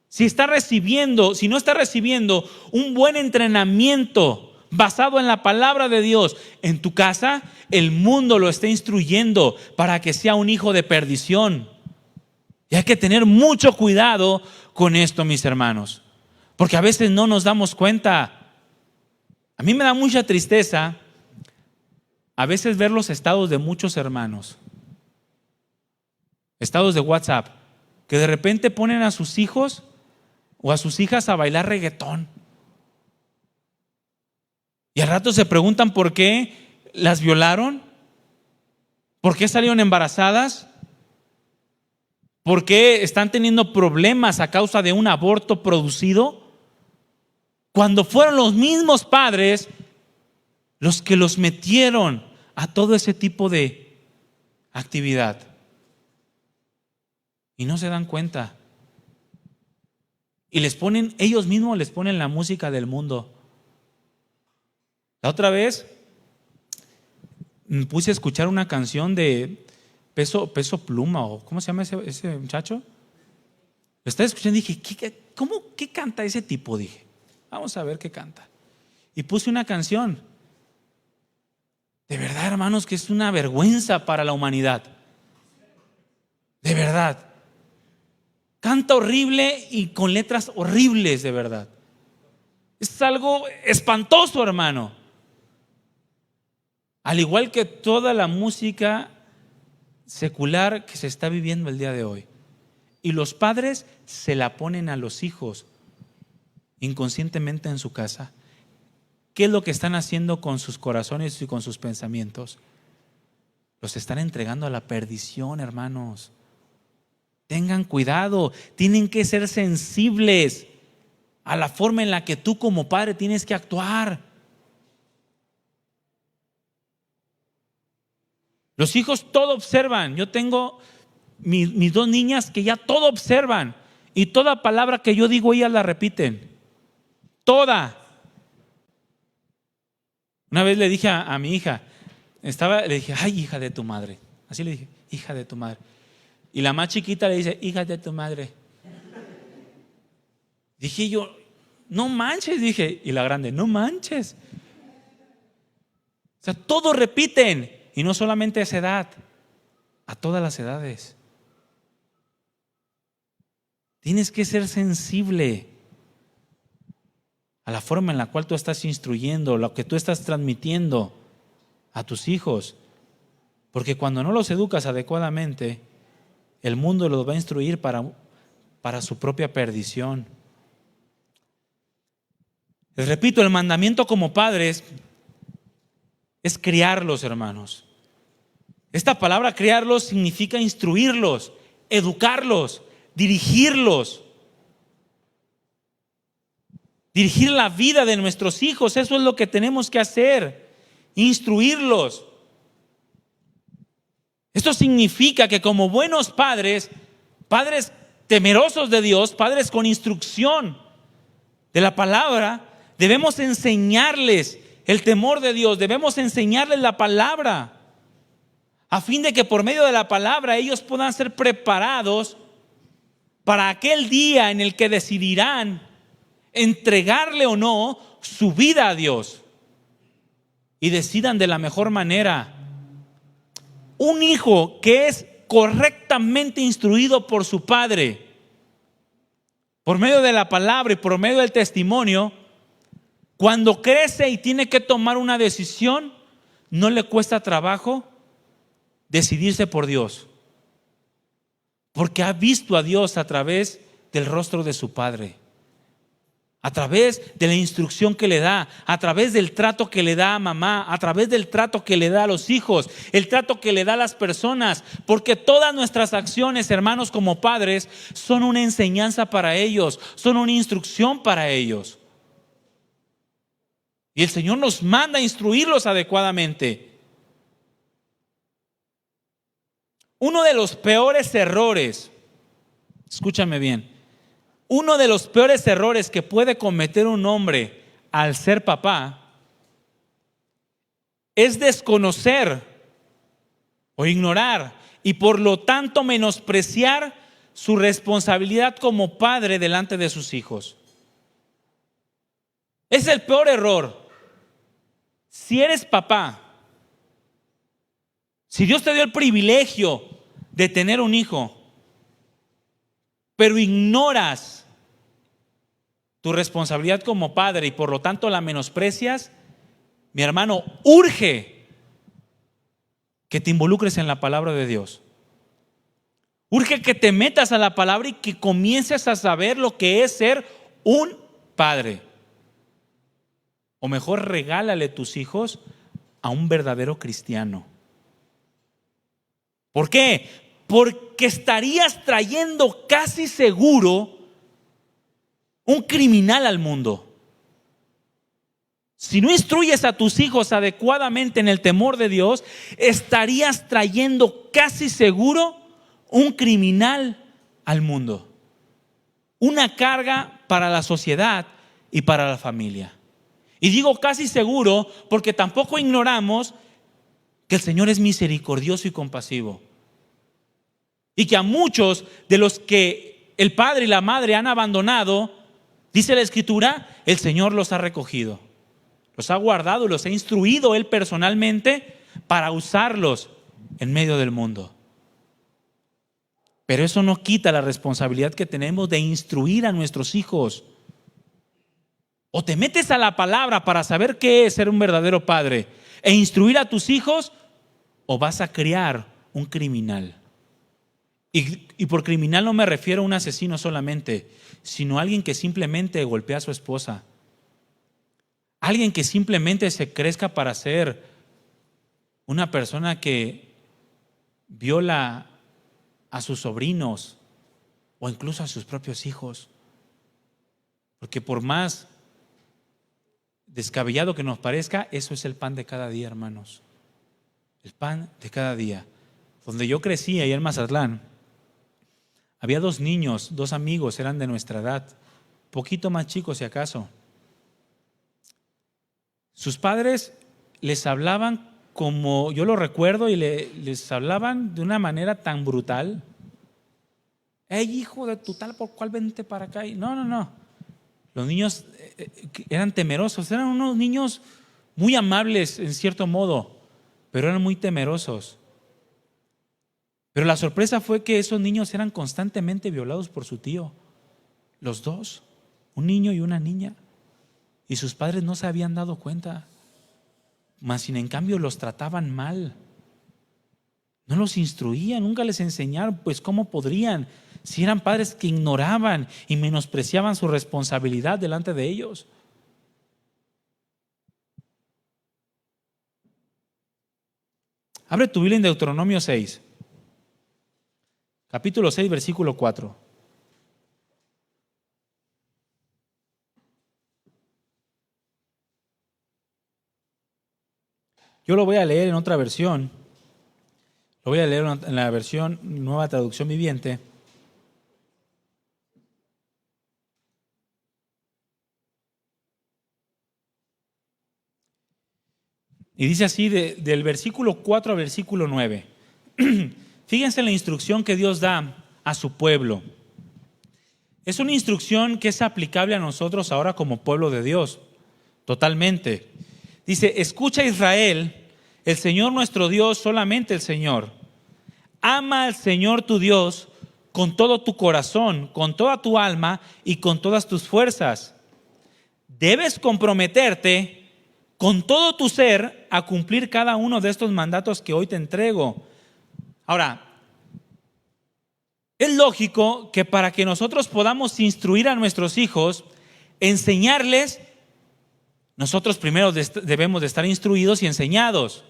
si no está recibiendo un buen entrenamiento basado en la palabra de Dios en tu casa, el mundo lo está instruyendo para que sea un hijo de perdición. Y hay que tener mucho cuidado con esto, mis hermanos, porque a veces no nos damos cuenta. A mí me da mucha tristeza a veces ver los estados de muchos hermanos, estados de WhatsApp, que de repente ponen a sus hijos o a sus hijas a bailar reggaetón. Y al rato se preguntan por qué las violaron, por qué salieron embarazadas, por qué están teniendo problemas a causa de un aborto producido, cuando fueron los mismos padres los que los metieron a todo ese tipo de actividad. Y no se dan cuenta. Y ellos mismos les ponen la música del mundo. La otra vez me puse a escuchar una canción de Peso Pluma, o ¿cómo se llama ese muchacho? Lo estaba escuchando y dije, ¿qué canta ese tipo? Dije, vamos a ver qué canta. Y puse una canción. De verdad, hermanos, que es una vergüenza para la humanidad. De verdad. Canta horrible y con letras horribles, de verdad. Es algo espantoso, hermano. Al igual que toda la música secular que se está viviendo el día de hoy. Y los padres se la ponen a los hijos inconscientemente en su casa. ¿Qué es lo que están haciendo con sus corazones y con sus pensamientos? Los están entregando a la perdición, hermanos. Tengan cuidado, tienen que ser sensibles a la forma en la que tú como padre tienes que actuar. Los hijos todo observan. Yo tengo mis dos niñas que ya todo observan, y toda palabra que yo digo ellas la repiten. Toda. Una vez le dije a mi hija, le dije, ay, hija de tu madre. Así le dije, hija de tu madre. Y la más chiquita le dice, hija de tu madre. Dije yo, no manches, dije. Y la grande, no manches. O sea, todos repiten. Y no solamente a esa edad, a todas las edades. Tienes que ser sensible a la forma en la cual tú estás instruyendo, lo que tú estás transmitiendo a tus hijos. Porque cuando no los educas adecuadamente, el mundo los va a instruir para su propia perdición. Les repito, el mandamiento como padres es criarlos, hermanos. Esta palabra criarlos significa instruirlos, educarlos, dirigirlos. Dirigir la vida de nuestros hijos, eso es lo que tenemos que hacer, instruirlos. Esto significa que como buenos padres, padres temerosos de Dios, padres con instrucción de la palabra, Debemos enseñarles el temor de Dios, debemos enseñarles la palabra, a fin de que por medio de la palabra ellos puedan ser preparados para aquel día en el que decidirán entregarle o no su vida a Dios y decidan de la mejor manera. Un hijo que es correctamente instruido por su padre, por medio de la palabra y por medio del testimonio, cuando crece y tiene que tomar una decisión, no le cuesta trabajo decidirse por Dios, porque ha visto a Dios a través del rostro de su padre, a través de la instrucción que le da, a través del trato que le da a mamá, a través del trato que le da a los hijos, el trato que le da a las personas, porque todas nuestras acciones, hermanos, como padres, son una enseñanza para ellos, son una instrucción para ellos. Y el Señor nos manda a instruirlos adecuadamente. Uno de los peores errores, escúchame bien, uno de los peores errores que puede cometer un hombre al ser papá es desconocer o ignorar y por lo tanto menospreciar su responsabilidad como padre delante de sus hijos. Es el peor error. Si eres papá, si Dios te dio el privilegio de tener un hijo, pero ignoras tu responsabilidad como padre y por lo tanto la menosprecias, mi hermano, urge que te involucres en la palabra de Dios. Urge que te metas a la palabra y que comiences a saber lo que es ser un padre. O mejor, regálale tus hijos a un verdadero cristiano. ¿Por qué? Porque estarías trayendo casi seguro un criminal al mundo. Si no instruyes a tus hijos adecuadamente en el temor de Dios, estarías trayendo casi seguro un criminal al mundo. Una carga para la sociedad y para la familia. Y digo casi seguro porque tampoco ignoramos que el Señor es misericordioso y compasivo. Y que a muchos de los que el padre y la madre han abandonado, dice la Escritura, el Señor los ha recogido. Los ha guardado, los ha instruido Él personalmente para usarlos en medio del mundo. Pero eso no quita la responsabilidad que tenemos de instruir a nuestros hijos. O te metes a la palabra para saber qué es ser un verdadero padre e instruir a tus hijos, o vas a criar un criminal. Y por criminal no me refiero a un asesino solamente, sino a alguien que simplemente golpea a su esposa. Alguien que simplemente se crezca para ser una persona que viola a sus sobrinos o incluso a sus propios hijos. Porque por más descabellado que nos parezca, eso es el pan de cada día, hermanos. El pan de cada día. Donde yo crecí, allá en Mazatlán, había dos niños, dos amigos, eran de nuestra edad, poquito más chicos si acaso. Sus padres les hablaban como yo lo recuerdo y les hablaban de una manera tan brutal. ¡Ey, hijo de tu tal por cual, vente para acá! Y no. Los niños eran temerosos, eran unos niños muy amables en cierto modo, pero eran muy temerosos. Pero la sorpresa fue que esos niños eran constantemente violados por su tío. Los dos, un niño y una niña. Y sus padres no se habían dado cuenta. Mas sin en cambio los trataban mal. No los instruían, nunca les enseñaron, pues cómo podrían, si eran padres que ignoraban y menospreciaban su responsabilidad delante de ellos. Abre tu Biblia en Deuteronomio 6. Capítulo 6, versículo 4. Yo lo voy a leer en otra versión. Lo voy a leer en la versión Nueva Traducción Viviente. Y dice así del versículo 4 al versículo 9. Fíjense en la instrucción que Dios da a su pueblo. Es una instrucción que es aplicable a nosotros ahora como pueblo de Dios, totalmente. Dice: escucha Israel, el Señor nuestro Dios, solamente el Señor. Ama al Señor tu Dios con todo tu corazón, con toda tu alma y con todas tus fuerzas. Debes comprometerte con todo tu ser a cumplir cada uno de estos mandatos que hoy te entrego. Ahora, es lógico que para que nosotros podamos instruir a nuestros hijos, enseñarles, nosotros primero debemos de estar instruidos y enseñados.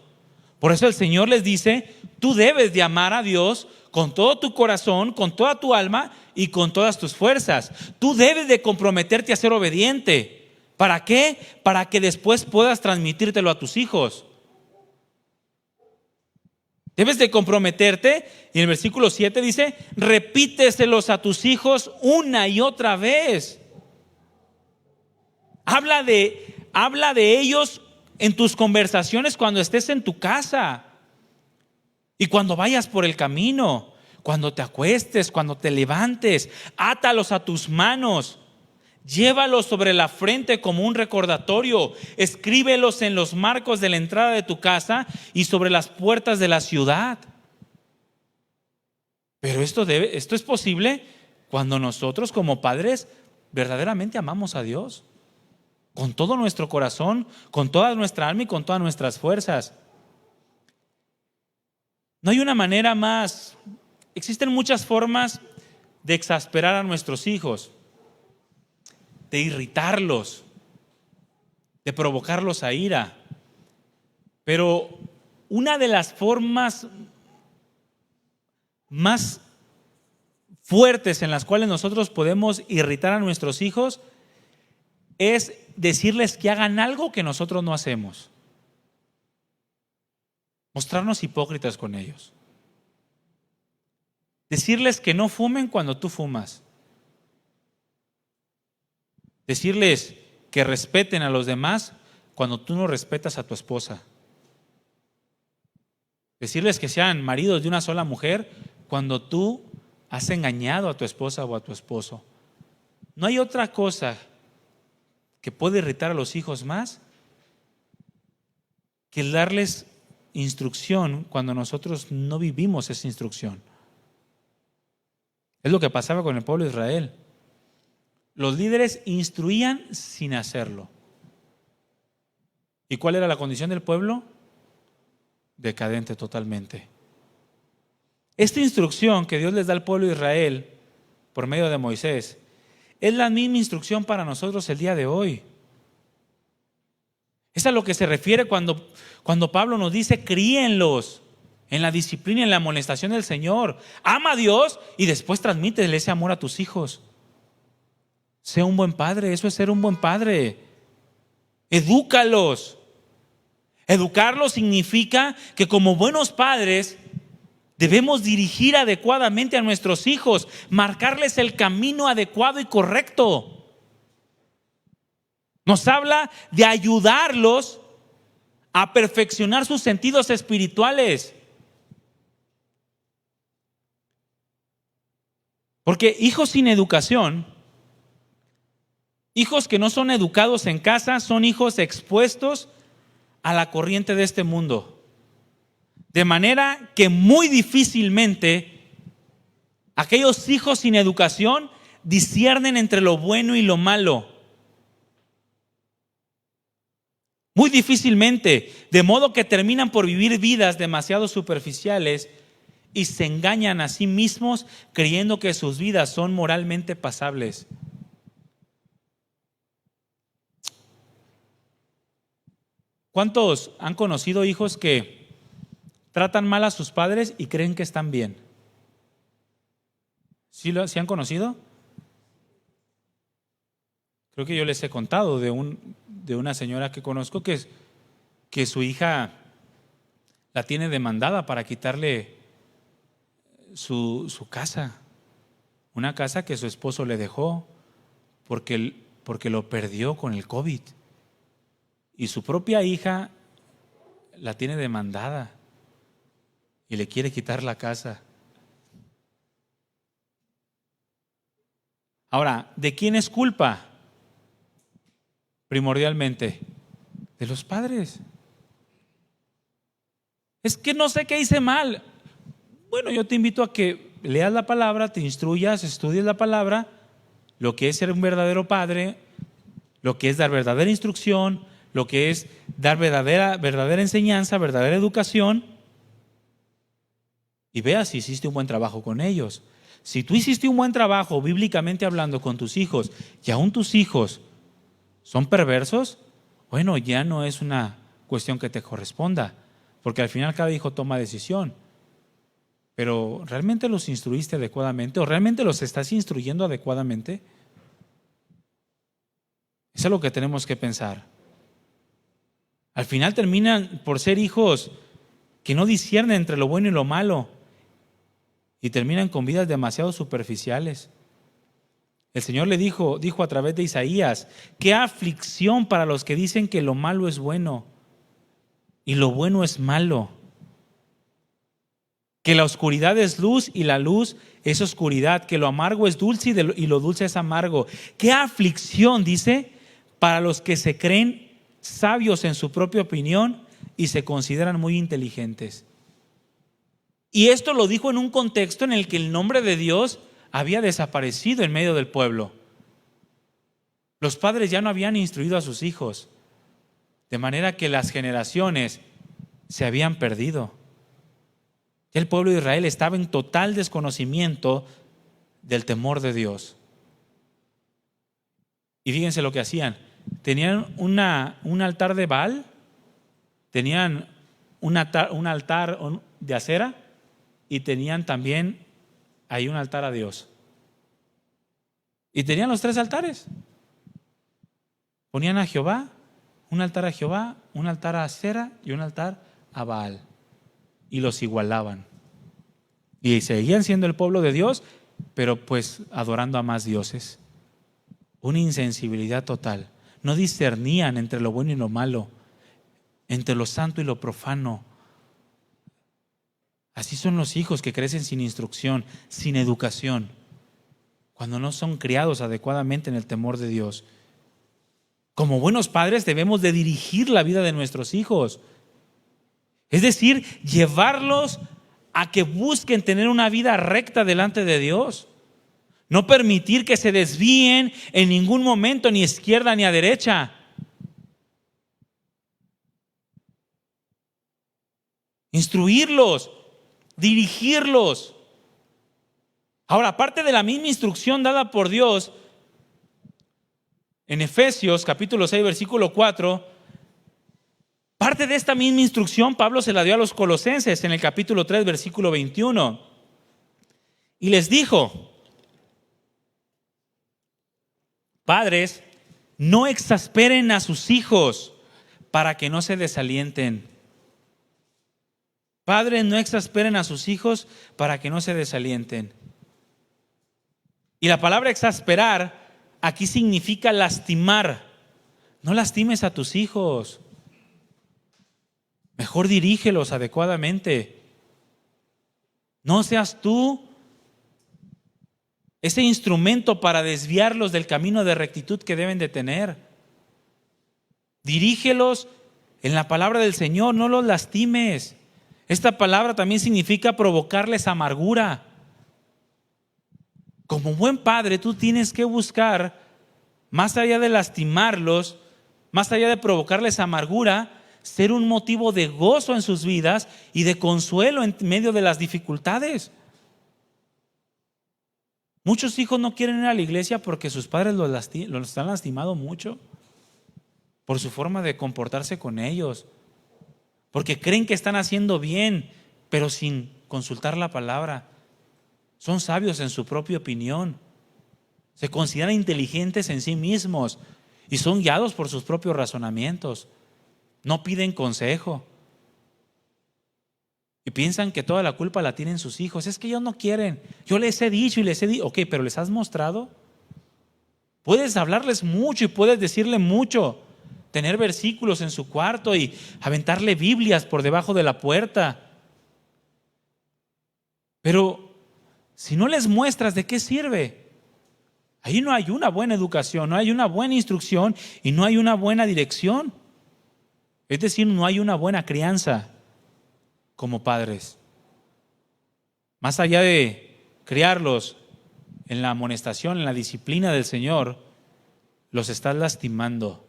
Por eso el Señor les dice: tú debes de amar a Dios con todo tu corazón, con toda tu alma y con todas tus fuerzas. Tú debes de comprometerte a ser obediente. ¿Para qué? Para que después puedas transmitírtelo a tus hijos. Debes de comprometerte, y en el versículo 7 dice: repíteselos a tus hijos una y otra vez. Habla de ellos en tus conversaciones cuando estés en tu casa y cuando vayas por el camino, cuando te acuestes, cuando te levantes. Átalos a tus manos. Llévalos sobre la frente como un recordatorio. Escríbelos en los marcos de la entrada de tu casa y sobre las puertas de la ciudad. Pero esto es posible cuando nosotros como padres verdaderamente amamos a Dios con todo nuestro corazón, con toda nuestra alma y con todas nuestras fuerzas. No hay una manera más. Existen muchas formas de exasperar a nuestros hijos, de irritarlos, de provocarlos a ira. Pero una de las formas más fuertes en las cuales nosotros podemos irritar a nuestros hijos es decirles que hagan algo que nosotros no hacemos. Mostrarnos hipócritas con ellos. Decirles que no fumen cuando tú fumas. Decirles que respeten a los demás cuando tú no respetas a tu esposa. Decirles que sean maridos de una sola mujer cuando tú has engañado a tu esposa o a tu esposo. No hay otra cosa que puede irritar a los hijos más que el darles instrucción cuando nosotros no vivimos esa instrucción. Es lo que pasaba con el pueblo de Israel. Los líderes instruían sin hacerlo. ¿Y cuál era la condición del pueblo? Decadente totalmente. Esta instrucción que Dios les da al pueblo de Israel por medio de Moisés es la misma instrucción para nosotros el día de hoy. Es a lo que se refiere cuando Pablo nos dice: críenlos en la disciplina y en la amonestación del Señor. Ama a Dios y después transmítele ese amor a tus hijos. Sé un buen padre, eso es ser un buen padre. Edúcalos. Educarlos significa que como buenos padres debemos dirigir adecuadamente a nuestros hijos, marcarles el camino adecuado y correcto. Nos habla de ayudarlos a perfeccionar sus sentidos espirituales. Porque hijos sin educación, hijos que no son educados en casa, son hijos expuestos a la corriente de este mundo. De manera que muy difícilmente aquellos hijos sin educación disciernen entre lo bueno y lo malo. Muy difícilmente, de modo que terminan por vivir vidas demasiado superficiales y se engañan a sí mismos creyendo que sus vidas son moralmente pasables. ¿Cuántos han conocido hijos que tratan mal a sus padres y creen que están bien? ¿Sí han conocido? Creo que yo les he contado de una señora que conozco que su hija la tiene demandada para quitarle su casa. Una casa que su esposo le dejó porque lo perdió con el COVID. Y su propia hija la tiene demandada y le quiere quitar la casa. Ahora, ¿de quién es culpa? Primordialmente, de los padres. Es que no sé qué hice mal. Bueno, yo te invito a que leas la palabra, te instruyas, estudies la palabra, lo que es ser un verdadero padre, lo que es dar verdadera instrucción, lo que es dar verdadera enseñanza, verdadera educación, y veas si hiciste un buen trabajo con ellos. Si tú hiciste un buen trabajo bíblicamente hablando con tus hijos y aún tus hijos son perversos, bueno, ya no es una cuestión que te corresponda, porque al final cada hijo toma decisión. Pero ¿realmente los instruiste adecuadamente o realmente los estás instruyendo adecuadamente? Eso es lo que tenemos que pensar. Al final terminan por ser hijos que no disciernen entre lo bueno y lo malo y terminan con vidas demasiado superficiales. El Señor le dijo a través de Isaías: qué aflicción para los que dicen que lo malo es bueno y lo bueno es malo, que la oscuridad es luz y la luz es oscuridad, que lo amargo es dulce y lo dulce es amargo. Qué aflicción, dice, para los que se creen sabios en su propia opinión y se consideran muy inteligentes. Y esto lo dijo en un contexto en el que el nombre de Dios había desaparecido en medio del pueblo. Los padres ya no habían instruido a sus hijos, de manera que las generaciones se habían perdido. Ya el pueblo de Israel estaba en total desconocimiento del temor de Dios. Y fíjense lo que hacían. Tenían un altar de Baal, tenían un altar de acera y tenían también ahí un altar a Dios. Y tenían los tres altares. Ponían a Jehová, un altar a Jehová, un altar a acera y un altar a Baal. Y los igualaban. Y seguían siendo el pueblo de Dios, pero pues adorando a más dioses. Una insensibilidad total. No discernían entre lo bueno y lo malo, entre lo santo y lo profano. Así son los hijos que crecen sin instrucción, sin educación, cuando no son criados adecuadamente en el temor de Dios. Como buenos padres debemos de dirigir la vida de nuestros hijos. Es decir, llevarlos a que busquen tener una vida recta delante de Dios. No permitir que se desvíen en ningún momento, ni a izquierda ni a derecha. Instruirlos, dirigirlos. Ahora, aparte de la misma instrucción dada por Dios, en Efesios capítulo 6, versículo 4, parte de esta misma instrucción Pablo se la dio a los colosenses en el capítulo 3, versículo 21. Y les dijo: padres, no exasperen a sus hijos para que no se desalienten. Padres, no exasperen a sus hijos para que no se desalienten. Y la palabra exasperar aquí significa lastimar. No lastimes a tus hijos. Mejor dirígelos adecuadamente. No seas tú ese instrumento para desviarlos del camino de rectitud que deben de tener. Dirígelos en la palabra del Señor, no los lastimes. Esta palabra también significa provocarles amargura. Como buen padre, tú tienes que buscar, más allá de lastimarlos, más allá de provocarles amargura, ser un motivo de gozo en sus vidas y de consuelo en medio de las dificultades. Muchos hijos no quieren ir a la iglesia porque sus padres los han lastimado mucho por su forma de comportarse con ellos, porque creen que están haciendo bien, pero sin consultar la palabra. Son sabios en su propia opinión, se consideran inteligentes en sí mismos y son guiados por sus propios razonamientos. No piden consejo y piensan que toda la culpa la tienen sus hijos. Es que ellos no quieren. Yo les he dicho y les he dicho. Ok, pero ¿les has mostrado? Puedes hablarles mucho y puedes decirle mucho, tener versículos en su cuarto y aventarle Biblias por debajo de la puerta. Pero si no les muestras, ¿de qué sirve? Ahí no hay una buena educación, no hay una buena instrucción y no hay una buena dirección. Es decir, no hay una buena crianza como padres. Más allá de criarlos en la amonestación, en la disciplina del Señor, los estás lastimando.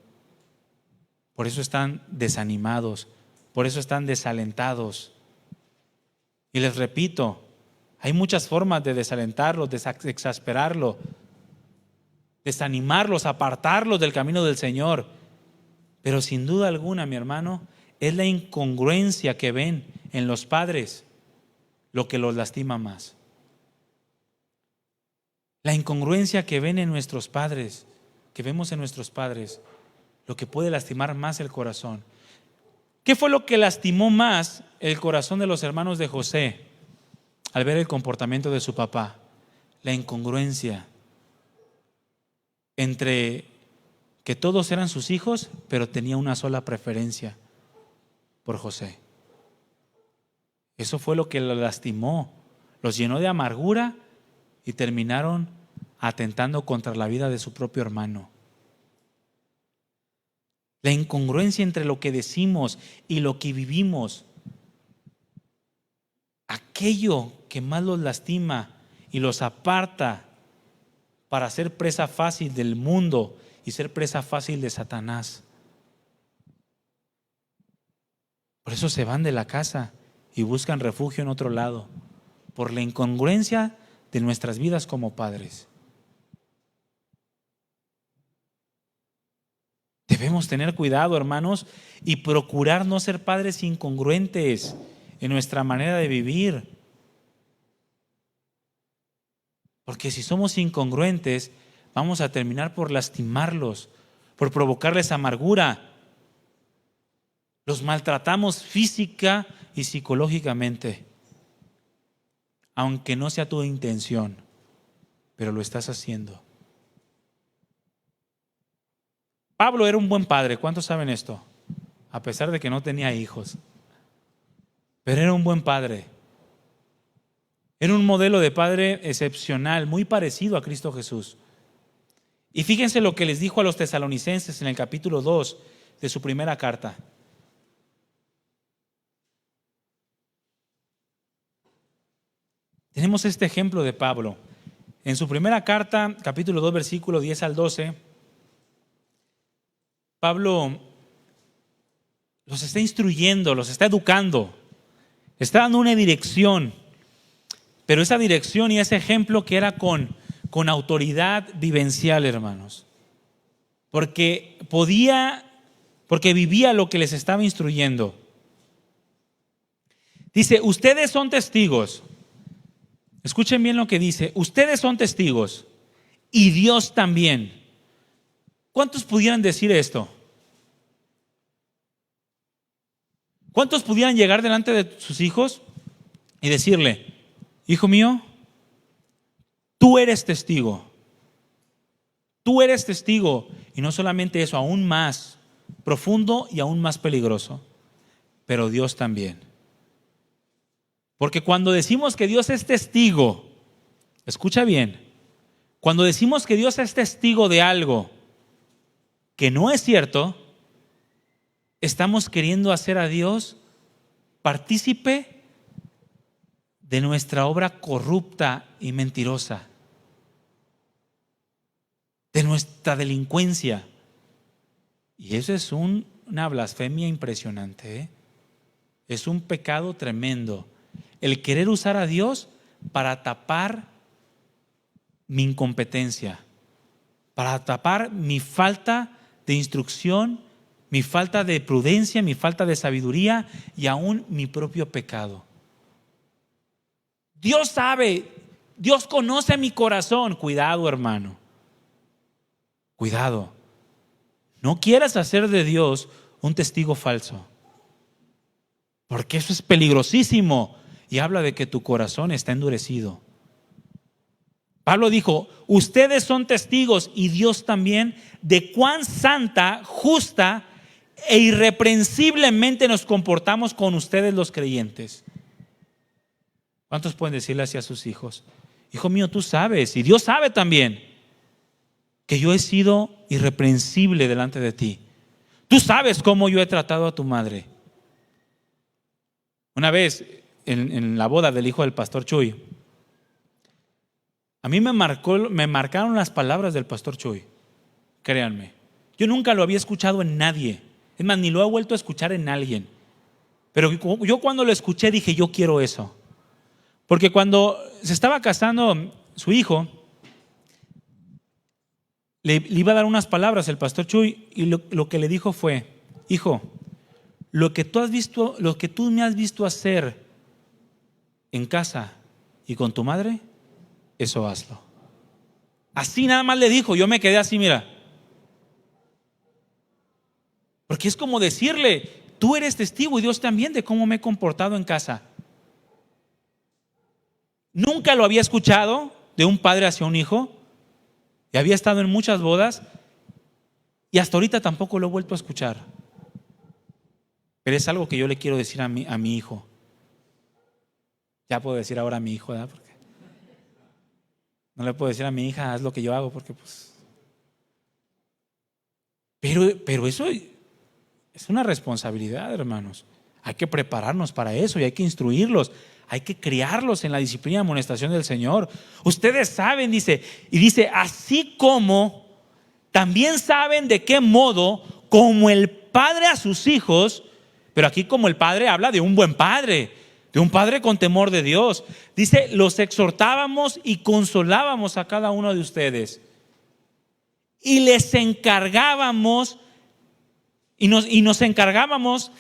Por eso están desanimados, por eso están desalentados. Y les repito, hay muchas formas de desalentarlos, de exasperarlos, desanimarlos, apartarlos del camino del Señor. Pero sin duda alguna, mi hermano, es la incongruencia que ven en los padres lo que los lastima más. La incongruencia que ven en nuestros padres, que vemos en nuestros padres, lo que puede lastimar más el corazón. ¿Qué fue lo que lastimó más el corazón de los hermanos de José al ver el comportamiento de su papá? La incongruencia entre que todos eran sus hijos, pero tenía una sola preferencia por José. Eso fue lo que los lastimó, los llenó de amargura y terminaron atentando contra la vida de su propio hermano. La incongruencia entre lo que decimos y lo que vivimos. Aquello que más los lastima y los aparta para ser presa fácil del mundo y ser presa fácil de Satanás. Por eso se van de la casa y buscan refugio en otro lado, por la incongruencia de nuestras vidas como padres. Debemos tener cuidado, hermanos, y procurar no ser padres incongruentes en nuestra manera de vivir. Porque si somos incongruentes, vamos a terminar por lastimarlos, por provocarles amargura. Los maltratamos física y psicológicamente, aunque no sea tu intención, pero lo estás haciendo. Pablo era un buen padre, ¿cuántos saben esto? A pesar de que no tenía hijos, pero era un buen padre. Era un modelo de padre excepcional, muy parecido a Cristo Jesús. Y fíjense lo que les dijo a los tesalonicenses en el capítulo 2 de su primera carta. Tenemos este ejemplo de Pablo. En su primera carta, capítulo 2, versículo 10 al 12, Pablo los está instruyendo, los está educando, está dando una dirección, pero esa dirección y ese ejemplo que era con autoridad vivencial, hermanos, porque vivía lo que les estaba instruyendo. Dice, ustedes son testigos. Escuchen bien lo que dice, ustedes son testigos y Dios también. ¿Cuántos pudieran decir esto? ¿Cuántos pudieran llegar delante de sus hijos y decirle, hijo mío, tú eres testigo? Tú eres testigo. Y no solamente eso, aún más profundo y aún más peligroso. Pero Dios también. Porque cuando decimos que Dios es testigo, escucha bien, cuando decimos que Dios es testigo de algo que no es cierto, estamos queriendo hacer a Dios partícipe de nuestra obra corrupta y mentirosa, de nuestra delincuencia. Y eso es una blasfemia impresionante, ¿eh? Es un pecado tremendo. El querer usar a Dios para tapar mi incompetencia, para tapar mi falta de instrucción, mi falta de prudencia, mi falta de sabiduría y aún mi propio pecado. Dios sabe, Dios conoce mi corazón. Cuidado, hermano. Cuidado. No quieras hacer de Dios un testigo falso, porque eso es peligrosísimo y habla de que tu corazón está endurecido. Pablo dijo, ustedes son testigos y Dios también de cuán santa, justa e irreprensiblemente nos comportamos con ustedes los creyentes. ¿Cuántos pueden decirle así a sus hijos? Hijo mío, tú sabes, y Dios sabe también, que yo he sido irreprensible delante de ti. Tú sabes cómo yo he tratado a tu madre. Una vez, en la boda del hijo del pastor Chuy, a mí me marcaron las palabras del pastor Chuy. Créanme, yo nunca lo había escuchado en nadie. Es más, ni lo he vuelto a escuchar en alguien. Pero yo cuando lo escuché dije, yo quiero eso. Porque cuando se estaba casando su hijo, le iba a dar unas palabras el pastor Chuy, y lo que le dijo fue: hijo, lo que tú me has visto hacer en casa y con tu madre, eso hazlo. Así nada más le dijo. Yo me quedé así, mira. Porque es como decirle: tú eres testigo y Dios también de cómo me he comportado en casa. Nunca lo había escuchado de un padre hacia un hijo, y había estado en muchas bodas, y hasta ahorita tampoco lo he vuelto a escuchar. Pero es algo que yo le quiero decir a mi hijo. Ya puedo decir ahora a mi hijo, ¿verdad? Porque no le puedo decir a mi hija, haz lo que yo hago, porque pues... Pero eso es una responsabilidad, hermanos. Hay que prepararnos para eso y hay que instruirlos. Hay que criarlos en la disciplina y amonestación del Señor. Ustedes saben, dice, así como también saben de qué modo, como el padre a sus hijos, pero aquí como el padre habla de un buen padre, de un padre con temor de Dios. Dice, los exhortábamos y consolábamos a cada uno de ustedes. Y les encargábamos, y nos encargábamos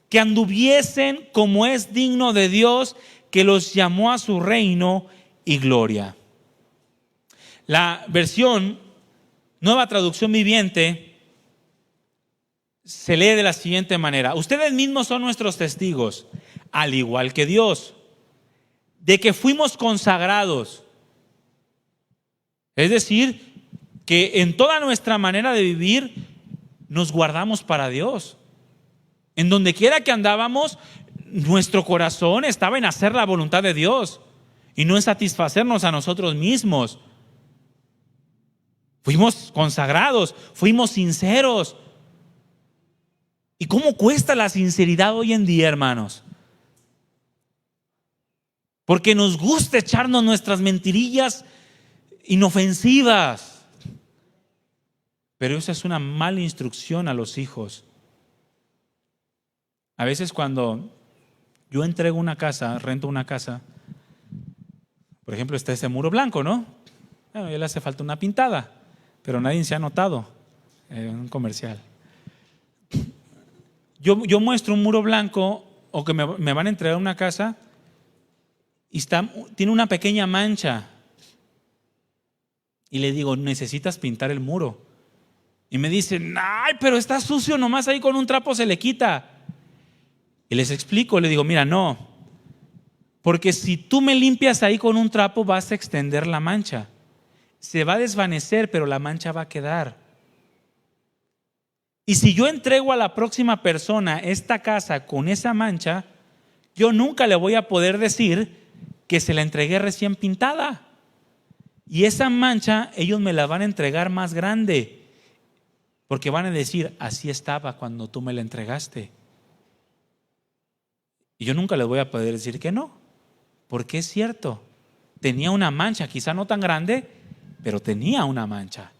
que anduviesen como es digno de Dios, que los llamó a su reino y gloria. La versión Nueva Traducción Viviente se lee de la siguiente manera: ustedes mismos son nuestros testigos, al igual que Dios, de que fuimos consagrados. Es decir, que en toda nuestra manera de vivir nos guardamos para Dios. En donde quiera que andábamos, nuestro corazón estaba en hacer la voluntad de Dios y no en satisfacernos a nosotros mismos. Fuimos consagrados, fuimos sinceros. ¿Y cómo cuesta la sinceridad hoy en día, hermanos? Porque nos gusta echarnos nuestras mentirillas inofensivas. Pero esa es una mala instrucción a los hijos. A veces cuando yo entrego una casa, rento una casa, por ejemplo, está ese muro blanco, ¿no? Bueno, ya le hace falta una pintada, pero nadie se ha notado en un comercial. Yo muestro un muro blanco, o que me van a entregar una casa y tiene una pequeña mancha, y le digo, necesitas pintar el muro. Y me dicen, ay, pero está sucio, nomás ahí con un trapo se le quita. Y les explico, le digo, mira, no, porque si tú me limpias ahí con un trapo vas a extender la mancha. Se va a desvanecer, pero la mancha va a quedar. Y si yo entrego a la próxima persona esta casa con esa mancha, yo nunca le voy a poder decir que se la entregué recién pintada. Y esa mancha ellos me la van a entregar más grande, porque van a decir, así estaba cuando tú me la entregaste. Y yo nunca les voy a poder decir que no, porque es cierto, tenía una mancha, quizá no tan grande, pero tenía una mancha.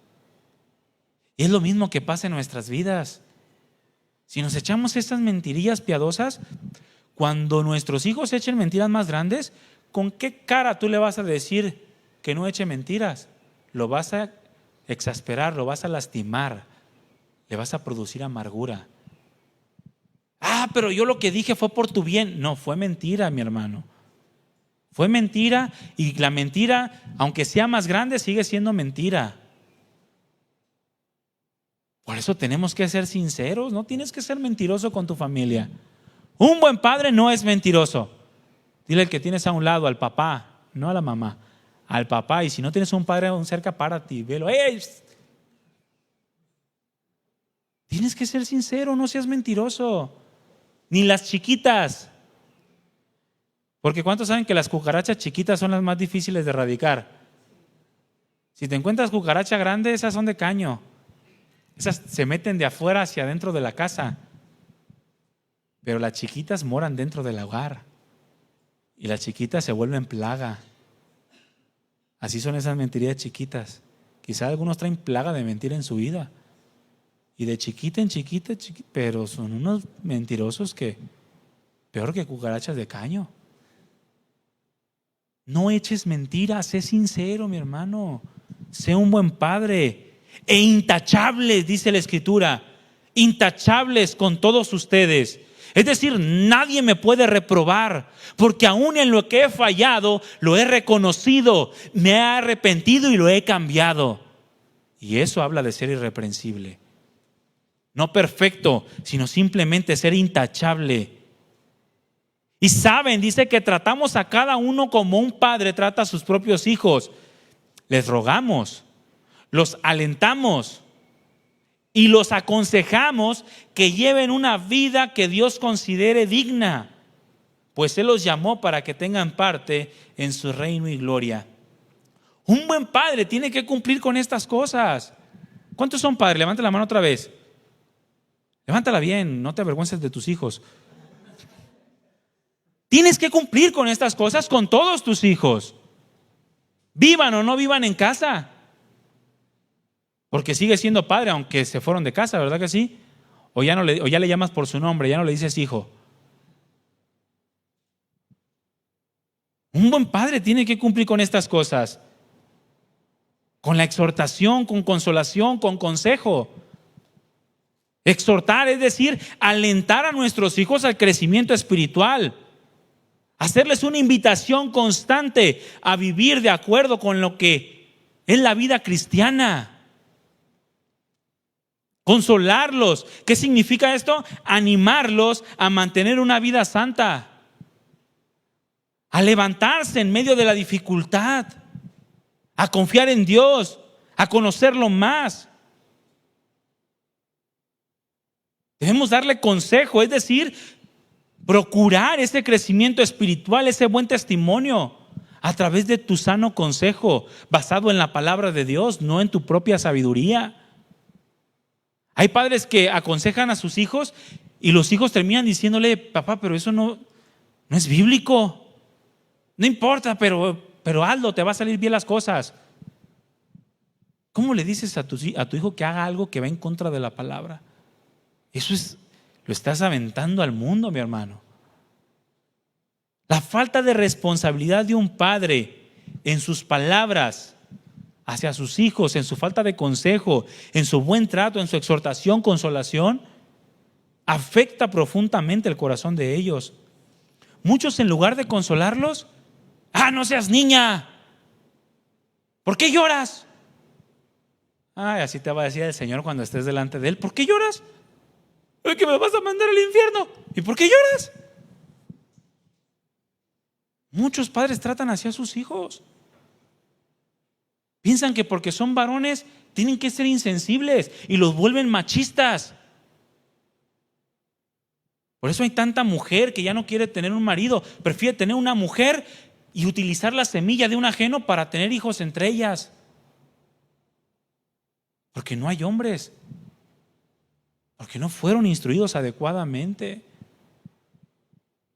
Y es lo mismo que pasa en nuestras vidas. Si nos echamos estas mentirillas piadosas, cuando nuestros hijos echen mentiras más grandes, ¿con qué cara tú le vas a decir que no eche mentiras? Lo vas a exasperar, lo vas a lastimar, le vas a producir amargura. Ah, pero yo lo que dije fue por tu bien. No, fue mentira, mi hermano. Fue mentira, y la mentira, aunque sea más grande, sigue siendo mentira. Por eso tenemos que ser sinceros. No tienes que ser mentiroso con tu familia. Un buen padre no es mentiroso. Dile al que tienes a un lado, al papá, no a la mamá, al papá. Y si no tienes un padre aún cerca, párate y velo. ¡Ey! Tienes que ser sincero, no seas mentiroso. Ni las chiquitas. Porque ¿cuántos saben que las cucarachas chiquitas son las más difíciles de erradicar? Si te encuentras cucaracha grande, esas son de caño. Esas se meten de afuera hacia adentro de la casa. Pero las chiquitas moran dentro del hogar. Y las chiquitas se vuelven plaga. Así son esas mentiras chiquitas. Quizá algunos traen plaga de mentir en su vida. Y de chiquita en chiquita, pero son unos mentirosos que peor que cucarachas de caño. No eches mentiras, sé sincero, mi hermano. Sé un buen padre. E intachables, dice la Escritura. Intachables con todos ustedes. Es decir, nadie me puede reprobar, porque aún en lo que he fallado, lo he reconocido, me he arrepentido y lo he cambiado. Y eso habla de ser irreprensible. No perfecto, sino simplemente ser intachable. Y saben, dice que tratamos a cada uno como un padre trata a sus propios hijos. Les rogamos, los alentamos y los aconsejamos que lleven una vida que Dios considere digna, pues Él los llamó para que tengan parte en su reino y gloria. Un buen padre tiene que cumplir con estas cosas. ¿Cuántos son padres? Levanta la mano otra vez. Levántala bien, no te avergüences de tus hijos. Tienes que cumplir con estas cosas con todos tus hijos. Vivan o no vivan en casa. Porque sigue siendo padre aunque se fueron de casa, ¿verdad que sí? O ya le llamas por su nombre, ya no le dices hijo. Un buen padre tiene que cumplir con estas cosas. Con la exhortación, con consolación, con consejo. Exhortar, es decir, alentar a nuestros hijos al crecimiento espiritual. Hacerles una invitación constante a vivir de acuerdo con lo que es la vida cristiana. Consolarlos. ¿Qué significa esto? Animarlos a mantener una vida santa. A levantarse en medio de la dificultad. A confiar en Dios. A conocerlo más. Debemos darle consejo, es decir, procurar ese crecimiento espiritual, ese buen testimonio a través de tu sano consejo, basado en la palabra de Dios, no en tu propia sabiduría. Hay padres que aconsejan a sus hijos y los hijos terminan diciéndole: papá, pero eso no es bíblico. No importa, pero hazlo, te va a salir bien las cosas. ¿Cómo le dices a tu hijo que haga algo que va en contra de la palabra? Eso lo estás aventando al mundo, mi hermano. La falta de responsabilidad de un padre en sus palabras hacia sus hijos, en su falta de consejo, en su buen trato, en su exhortación, consolación, afecta profundamente el corazón de ellos. Muchos, en lugar de consolarlos: no seas niña, ¿por qué lloras? Así te va a decir el Señor cuando estés delante de Él: ¿por qué lloras? Es que me vas a mandar al infierno. ¿Y por qué lloras? Muchos padres tratan así a sus hijos. Piensan que porque son varones tienen que ser insensibles y los vuelven machistas. Por eso hay tanta mujer que ya no quiere tener un marido, prefiere tener una mujer y utilizar la semilla de un ajeno para tener hijos entre ellas. Porque no hay hombres. Porque no fueron instruidos adecuadamente.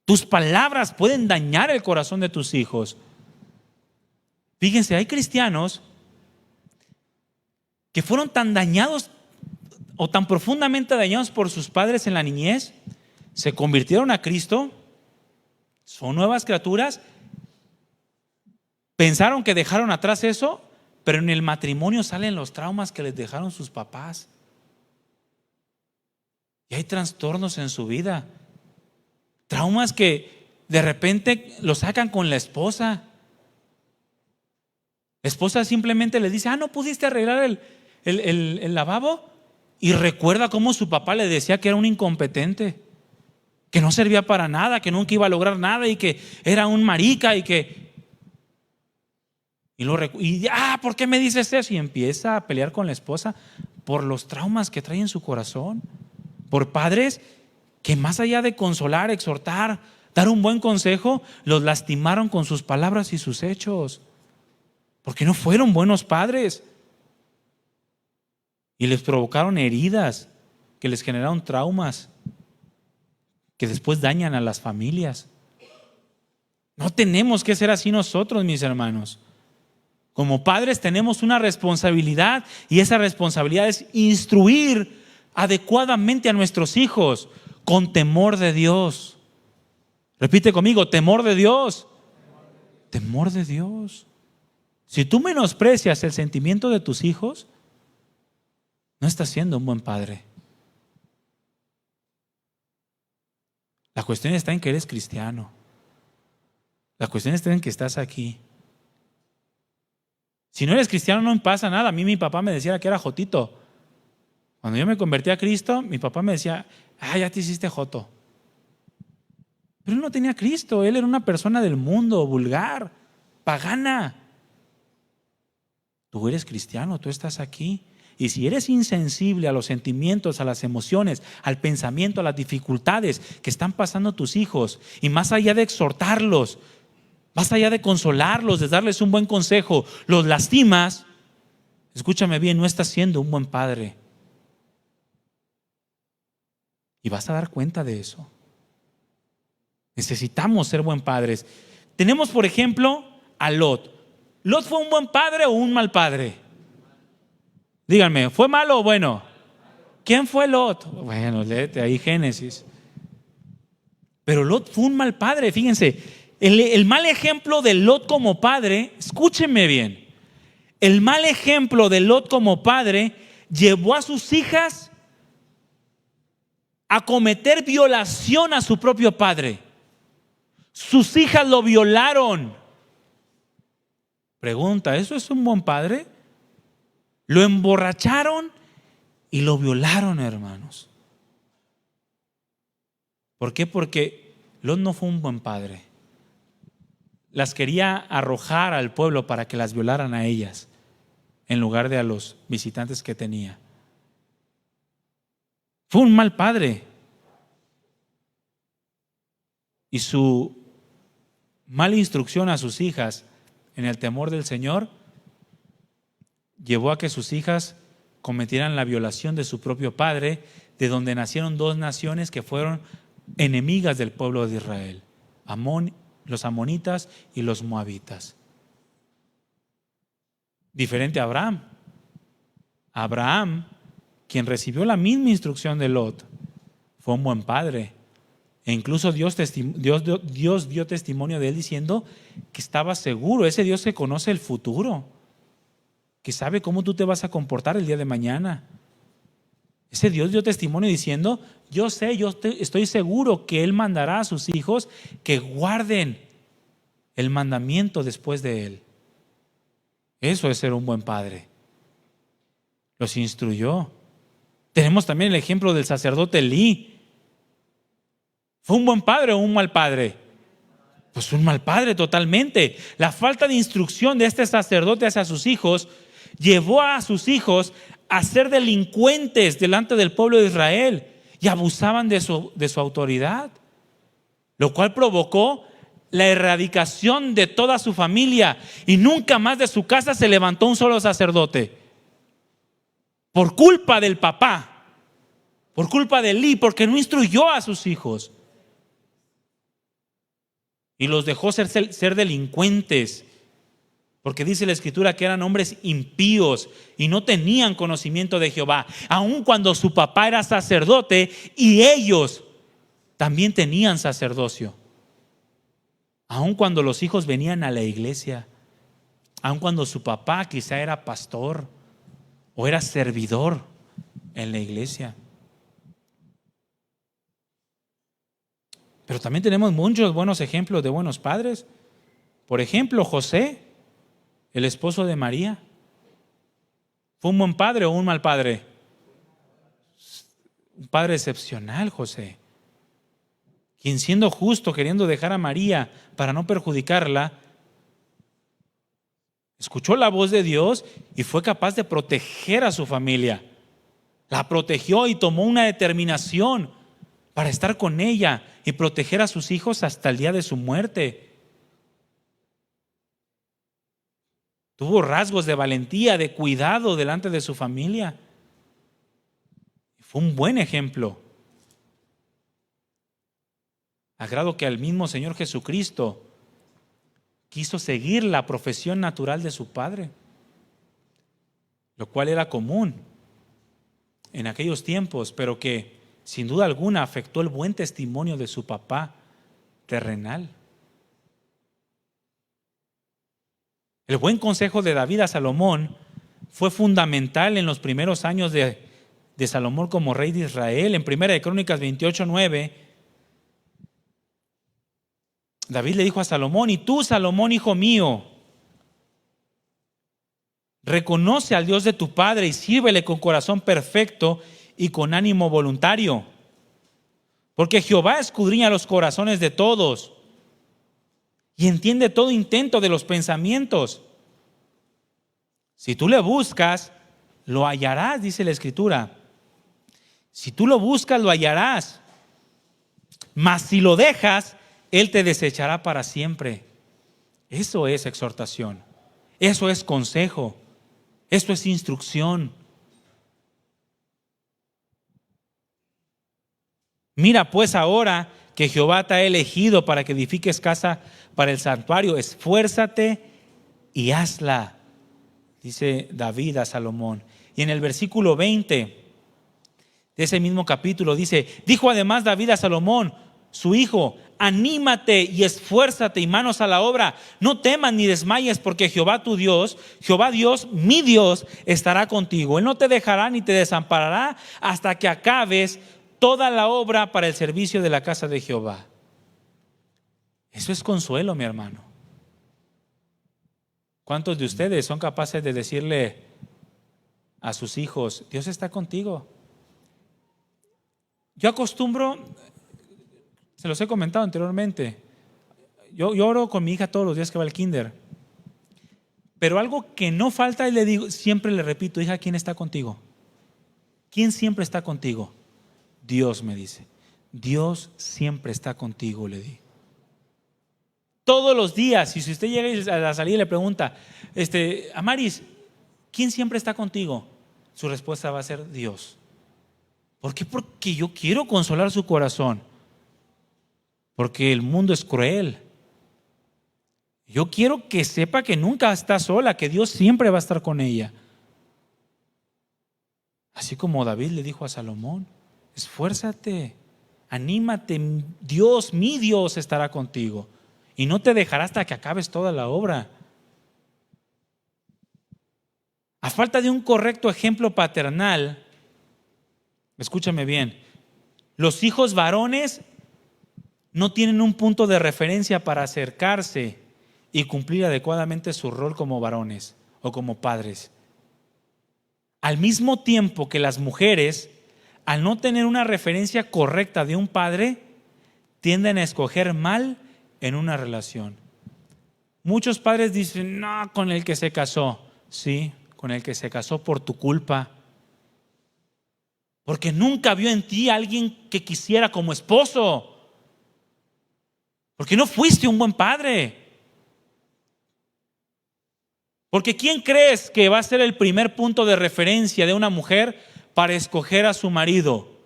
Tus palabras pueden dañar el corazón de tus hijos. Fíjense, hay cristianos que fueron tan dañados o tan profundamente dañados por sus padres en la niñez, se convirtieron a Cristo, son nuevas criaturas, pensaron que dejaron atrás eso, pero en el matrimonio salen los traumas que les dejaron sus papás. Y hay trastornos en su vida, traumas que de repente lo sacan con la esposa. La esposa simplemente le dice: no pudiste arreglar el lavabo, y recuerda cómo su papá le decía que era un incompetente, que no servía para nada, que nunca iba a lograr nada y que era un marica ¿por qué me dices eso? Y empieza a pelear con la esposa por los traumas que trae en su corazón, por padres que más allá de consolar, exhortar, dar un buen consejo, los lastimaron con sus palabras y sus hechos, porque no fueron buenos padres y les provocaron heridas que les generaron traumas que después dañan a las familias. No tenemos que ser así nosotros, mis hermanos. Como padres tenemos una responsabilidad, y esa responsabilidad es instruir adecuadamente a nuestros hijos con temor de Dios. Repite conmigo: temor de Dios. Temor de Dios. Si tú menosprecias el sentimiento de tus hijos, no estás siendo un buen padre. La cuestión está en que eres cristiano. La cuestión está en que estás aquí. Si no eres cristiano no pasa nada. A mí mi papá me decía que era jotito. Cuando yo me convertí a Cristo, mi papá me decía: ya te hiciste joto. Pero él no tenía a Cristo. Él era una persona del mundo, vulgar, pagana. Tú eres cristiano, tú estás aquí. Y si eres insensible a los sentimientos, a las emociones, al pensamiento, a las dificultades que están pasando tus hijos, y más allá de exhortarlos, más allá de consolarlos, de darles un buen consejo, los lastimas, escúchame bien, no estás siendo un buen padre. Y vas a dar cuenta de eso. Necesitamos ser buen padres. Tenemos, por ejemplo, a Lot. ¿Lot fue un buen padre o un mal padre? Díganme, ¿fue malo o bueno? ¿Quién fue Lot? Bueno, léete ahí Génesis. Pero Lot fue un mal padre, fíjense. El mal ejemplo de Lot como padre, escúchenme bien. El mal ejemplo de Lot como padre llevó a sus hijas a cometer violación a su propio padre. Sus hijas lo violaron. Pregunta, ¿eso es un buen padre? Lo emborracharon y lo violaron, hermanos. ¿Por qué? Porque Lot no fue un buen padre. Las quería arrojar al pueblo para que las violaran a ellas, en lugar de a los visitantes que tenía. Fue un mal padre. Y su mala instrucción a sus hijas en el temor del Señor llevó a que sus hijas cometieran la violación de su propio padre, de donde nacieron dos naciones que fueron enemigas del pueblo de Israel: los amonitas y los moabitas. Diferente a Abraham. Abraham, quien recibió la misma instrucción de Lot, fue un buen padre. E incluso Dios dio testimonio de él diciendo que estaba seguro. Ese Dios que conoce el futuro, que sabe cómo tú te vas a comportar el día de mañana. Ese Dios dio testimonio diciendo: yo estoy seguro que Él mandará a sus hijos que guarden el mandamiento después de Él. Eso es ser un buen padre. Los instruyó. Tenemos también el ejemplo del sacerdote Elí. ¿Fue un buen padre o un mal padre? Pues un mal padre totalmente. La falta de instrucción de este sacerdote hacia sus hijos llevó a sus hijos a ser delincuentes delante del pueblo de Israel y abusaban de su autoridad, lo cual provocó la erradicación de toda su familia, y nunca más de su casa se levantó un solo sacerdote por culpa del papá, por culpa de Elí, porque no instruyó a sus hijos y los dejó ser delincuentes. Porque dice la Escritura que eran hombres impíos y no tenían conocimiento de Jehová, aun cuando su papá era sacerdote y ellos también tenían sacerdocio. Aun cuando los hijos venían a la iglesia, aun cuando su papá quizá era pastor o era servidor en la iglesia. Pero también tenemos muchos buenos ejemplos de buenos padres. Por ejemplo, José, el esposo de María. ¿Fue un buen padre o un mal padre? Un padre excepcional, José, quien, siendo justo, queriendo dejar a María para no perjudicarla, escuchó la voz de Dios y fue capaz de proteger a su familia. La protegió y tomó una determinación para estar con ella y proteger a sus hijos hasta el día de su muerte. Tuvo rasgos de valentía, de cuidado delante de su familia. Fue un buen ejemplo. A grado que el mismo Señor Jesucristo quiso seguir la profesión natural de su padre, lo cual era común en aquellos tiempos, pero que sin duda alguna afectó el buen testimonio de su papá terrenal. El buen consejo de David a Salomón fue fundamental en los primeros años de Salomón como rey de Israel. En 1 Crónicas 28:9, David le dijo a Salomón: y tú, Salomón, hijo mío, reconoce al Dios de tu padre y sírvele con corazón perfecto y con ánimo voluntario, porque Jehová escudriña los corazones de todos y entiende todo intento de los pensamientos. Si tú le buscas, lo hallarás, dice la Escritura. Si tú lo buscas, lo hallarás. Mas si lo dejas, Él te desechará para siempre. Eso es exhortación. Eso es consejo. Esto es instrucción. Mira pues ahora que Jehová te ha elegido para que edifiques casa para el santuario, esfuérzate y hazla, dice David a Salomón. Y en el versículo 20 de ese mismo capítulo dice: dijo además David a Salomón, su hijo: anímate y esfuérzate y manos a la obra, no temas ni desmayes, porque Jehová tu Dios, Jehová Dios, mi Dios, estará contigo. Él no te dejará ni te desamparará hasta que acabes toda la obra para el servicio de la casa de Jehová. Eso es consuelo, mi hermano. ¿Cuántos de ustedes son capaces de decirle a sus hijos: Dios está contigo? Yo acostumbro, se los he comentado anteriormente, yo oro con mi hija todos los días que va al kinder, pero algo que no falta, y le digo, siempre le repito: hija, ¿quién está contigo? ¿Quién siempre está contigo? Dios, me dice. Dios siempre está contigo, le digo. Todos los días. Y si usted llega a la salida y le pregunta: Amaris, ¿quién siempre está contigo? Su respuesta va a ser: Dios. ¿Por qué? Porque yo quiero consolar su corazón. Porque el mundo es cruel. Yo quiero que sepa que nunca está sola, que Dios siempre va a estar con ella. Así como David le dijo a Salomón: esfuérzate, anímate, Dios, mi Dios, estará contigo y no te dejará hasta que acabes toda la obra. A falta de un correcto ejemplo paternal, escúchame bien, los hijos varones no tienen un punto de referencia para acercarse y cumplir adecuadamente su rol como varones o como padres. Al mismo tiempo que las mujeres, al no tener una referencia correcta de un padre, tienden a escoger mal en una relación. Muchos padres dicen: no, con el que se casó. Sí, con el que se casó por tu culpa. Porque nunca vio en ti a alguien que quisiera como esposo. Porque no fuiste un buen padre. Porque ¿quién crees que va a ser el primer punto de referencia de una mujer para escoger a su marido?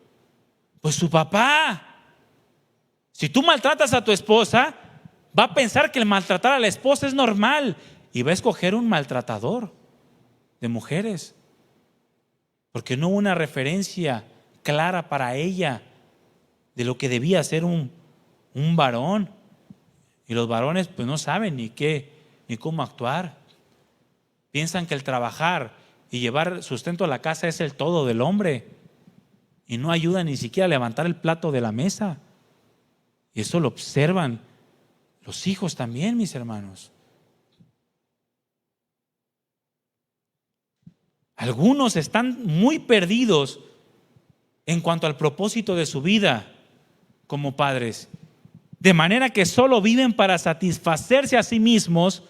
Pues su papá. Si tú maltratas a tu esposa, va a pensar que el maltratar a la esposa es normal y va a escoger un maltratador de mujeres, porque no hubo una referencia clara para ella de lo que debía ser un varón. Y los varones pues no saben ni cómo actuar. Piensan que el trabajar y llevar sustento a la casa es el todo del hombre y no ayuda ni siquiera a levantar el plato de la mesa. Y eso lo observan los hijos también, mis hermanos. Algunos están muy perdidos en cuanto al propósito de su vida como padres, de manera que solo viven para satisfacerse a sí mismos,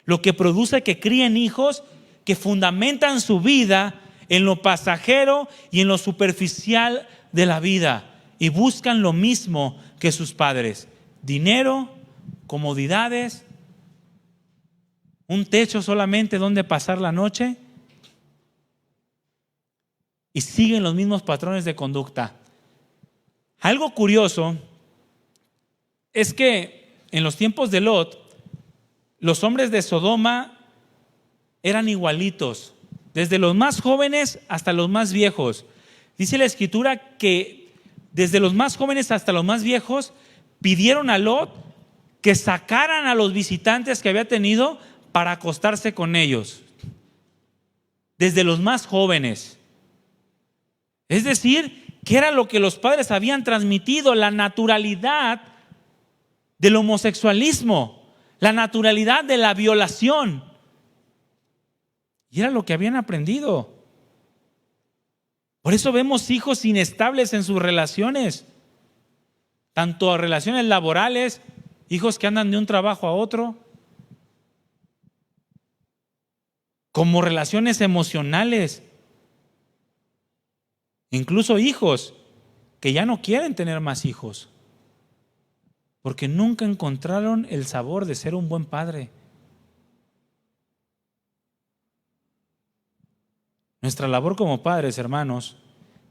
lo que produce que críen hijos que fundamentan su vida en lo pasajero y en lo superficial de la vida, y buscan lo mismo que sus padres: dinero, comodidades, un techo solamente donde pasar la noche, y siguen los mismos patrones de conducta. Algo curioso es que en los tiempos de Lot, los hombres de Sodoma eran igualitos, desde los más jóvenes hasta los más viejos. Dice la Escritura que desde los más jóvenes hasta los más viejos pidieron a Lot que sacaran a los visitantes que había tenido para acostarse con ellos. Desde los más jóvenes. Es decir, que era lo que los padres habían transmitido, la naturalidad del homosexualismo, la naturalidad de la violación. Y era lo que habían aprendido. Por eso vemos hijos inestables en sus relaciones, tanto relaciones laborales, hijos que andan de un trabajo a otro, como relaciones emocionales. Incluso hijos que ya no quieren tener más hijos, porque nunca encontraron el sabor de ser un buen padre. Nuestra labor como padres, hermanos,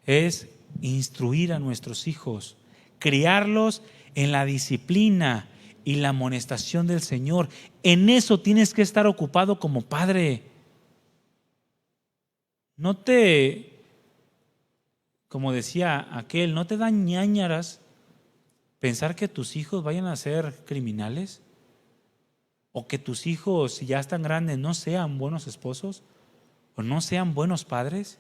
es instruir a nuestros hijos, criarlos en la disciplina y la amonestación del Señor. En eso tienes que estar ocupado como padre. No te, como decía aquel, no te da ñáñaras pensar que tus hijos vayan a ser criminales, o que tus hijos, si ya están grandes, no sean buenos esposos o no sean buenos padres.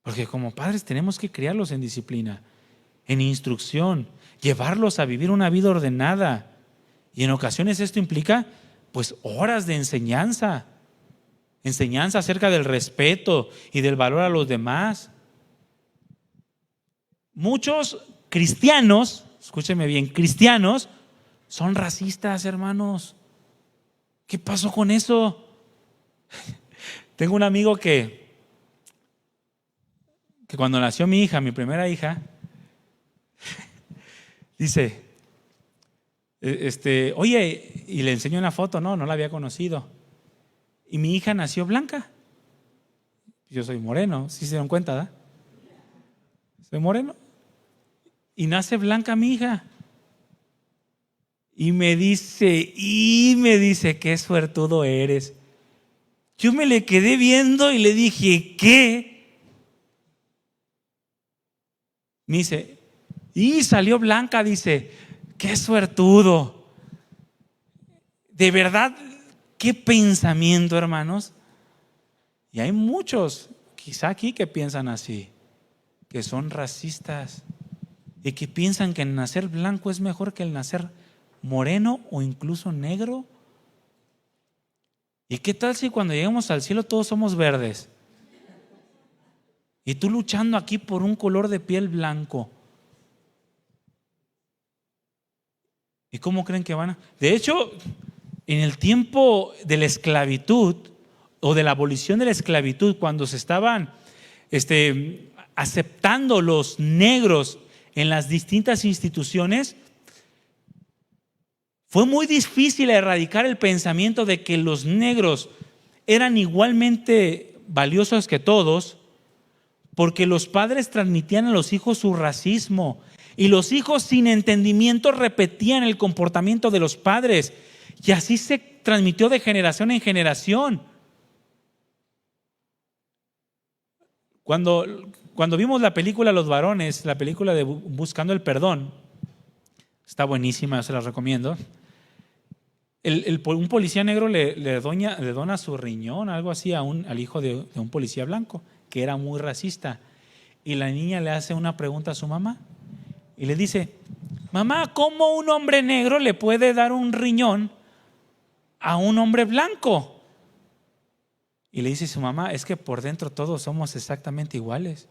Porque como padres tenemos que criarlos en disciplina, en instrucción, llevarlos a vivir una vida ordenada. Y en ocasiones esto implica pues horas de enseñanza acerca del respeto y del valor a los demás. Muchos cristianos, escúcheme bien, cristianos son racistas, hermanos. ¿Qué pasó con eso? Tengo un amigo que cuando nació mi hija, mi primera hija, dice, oye, y le enseñó una foto, no la había conocido. Y mi hija nació blanca. Yo soy moreno, ¿sí se dieron cuenta, da? Soy moreno. Y nace blanca mi hija. Y me dice, qué suertudo eres. Yo me le quedé viendo y le dije, ¿qué? Me dice, y salió blanca, dice, qué suertudo. De verdad, qué pensamiento, hermanos. Y hay muchos, quizá aquí, que piensan así, que son racistas y que piensan que el nacer blanco es mejor que el nacer moreno o incluso negro. ¿Y qué tal si cuando lleguemos al cielo todos somos verdes? Y tú luchando aquí por un color de piel blanco. ¿Y cómo creen que van a...? De hecho, en el tiempo de la esclavitud o de la abolición de la esclavitud, cuando se estaban aceptando los negros en las distintas instituciones, fue muy difícil erradicar el pensamiento de que los negros eran igualmente valiosos que todos, porque los padres transmitían a los hijos su racismo y los hijos sin entendimiento repetían el comportamiento de los padres, y así se transmitió de generación en generación. Cuando vimos la película Los Varones, la película de Buscando el Perdón, está buenísima, se la recomiendo. Un policía negro le dona su riñón, algo así, al hijo de un policía blanco, que era muy racista. Y la niña le hace una pregunta a su mamá y le dice, mamá, ¿cómo un hombre negro le puede dar un riñón a un hombre blanco? Y le dice su mamá, es que por dentro todos somos exactamente iguales.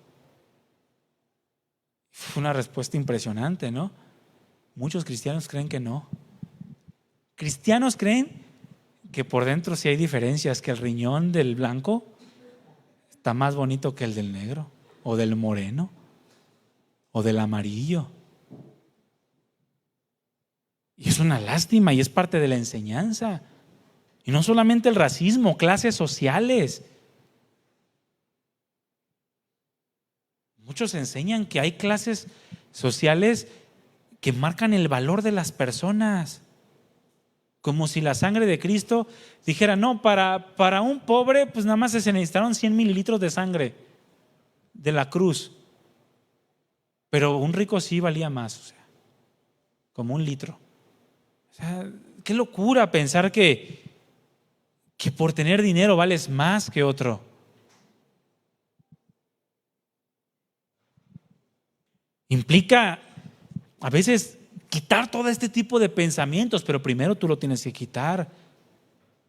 Fue una respuesta impresionante, ¿no? Muchos cristianos creen que no. Cristianos creen que por dentro sí hay diferencias, que el riñón del blanco está más bonito que el del negro, o del moreno, o del amarillo. Y es una lástima y es parte de la enseñanza. Y no solamente el racismo, clases sociales. Muchos enseñan que hay clases sociales que marcan el valor de las personas. Como si la sangre de Cristo dijera, no, para un pobre pues nada más se necesitaron 100 mililitros de sangre de la cruz. Pero un rico sí valía más, o sea, como 1 litro. O sea, qué locura pensar que por tener dinero vales más que otro. Implica a veces quitar todo este tipo de pensamientos, pero primero tú lo tienes que quitar.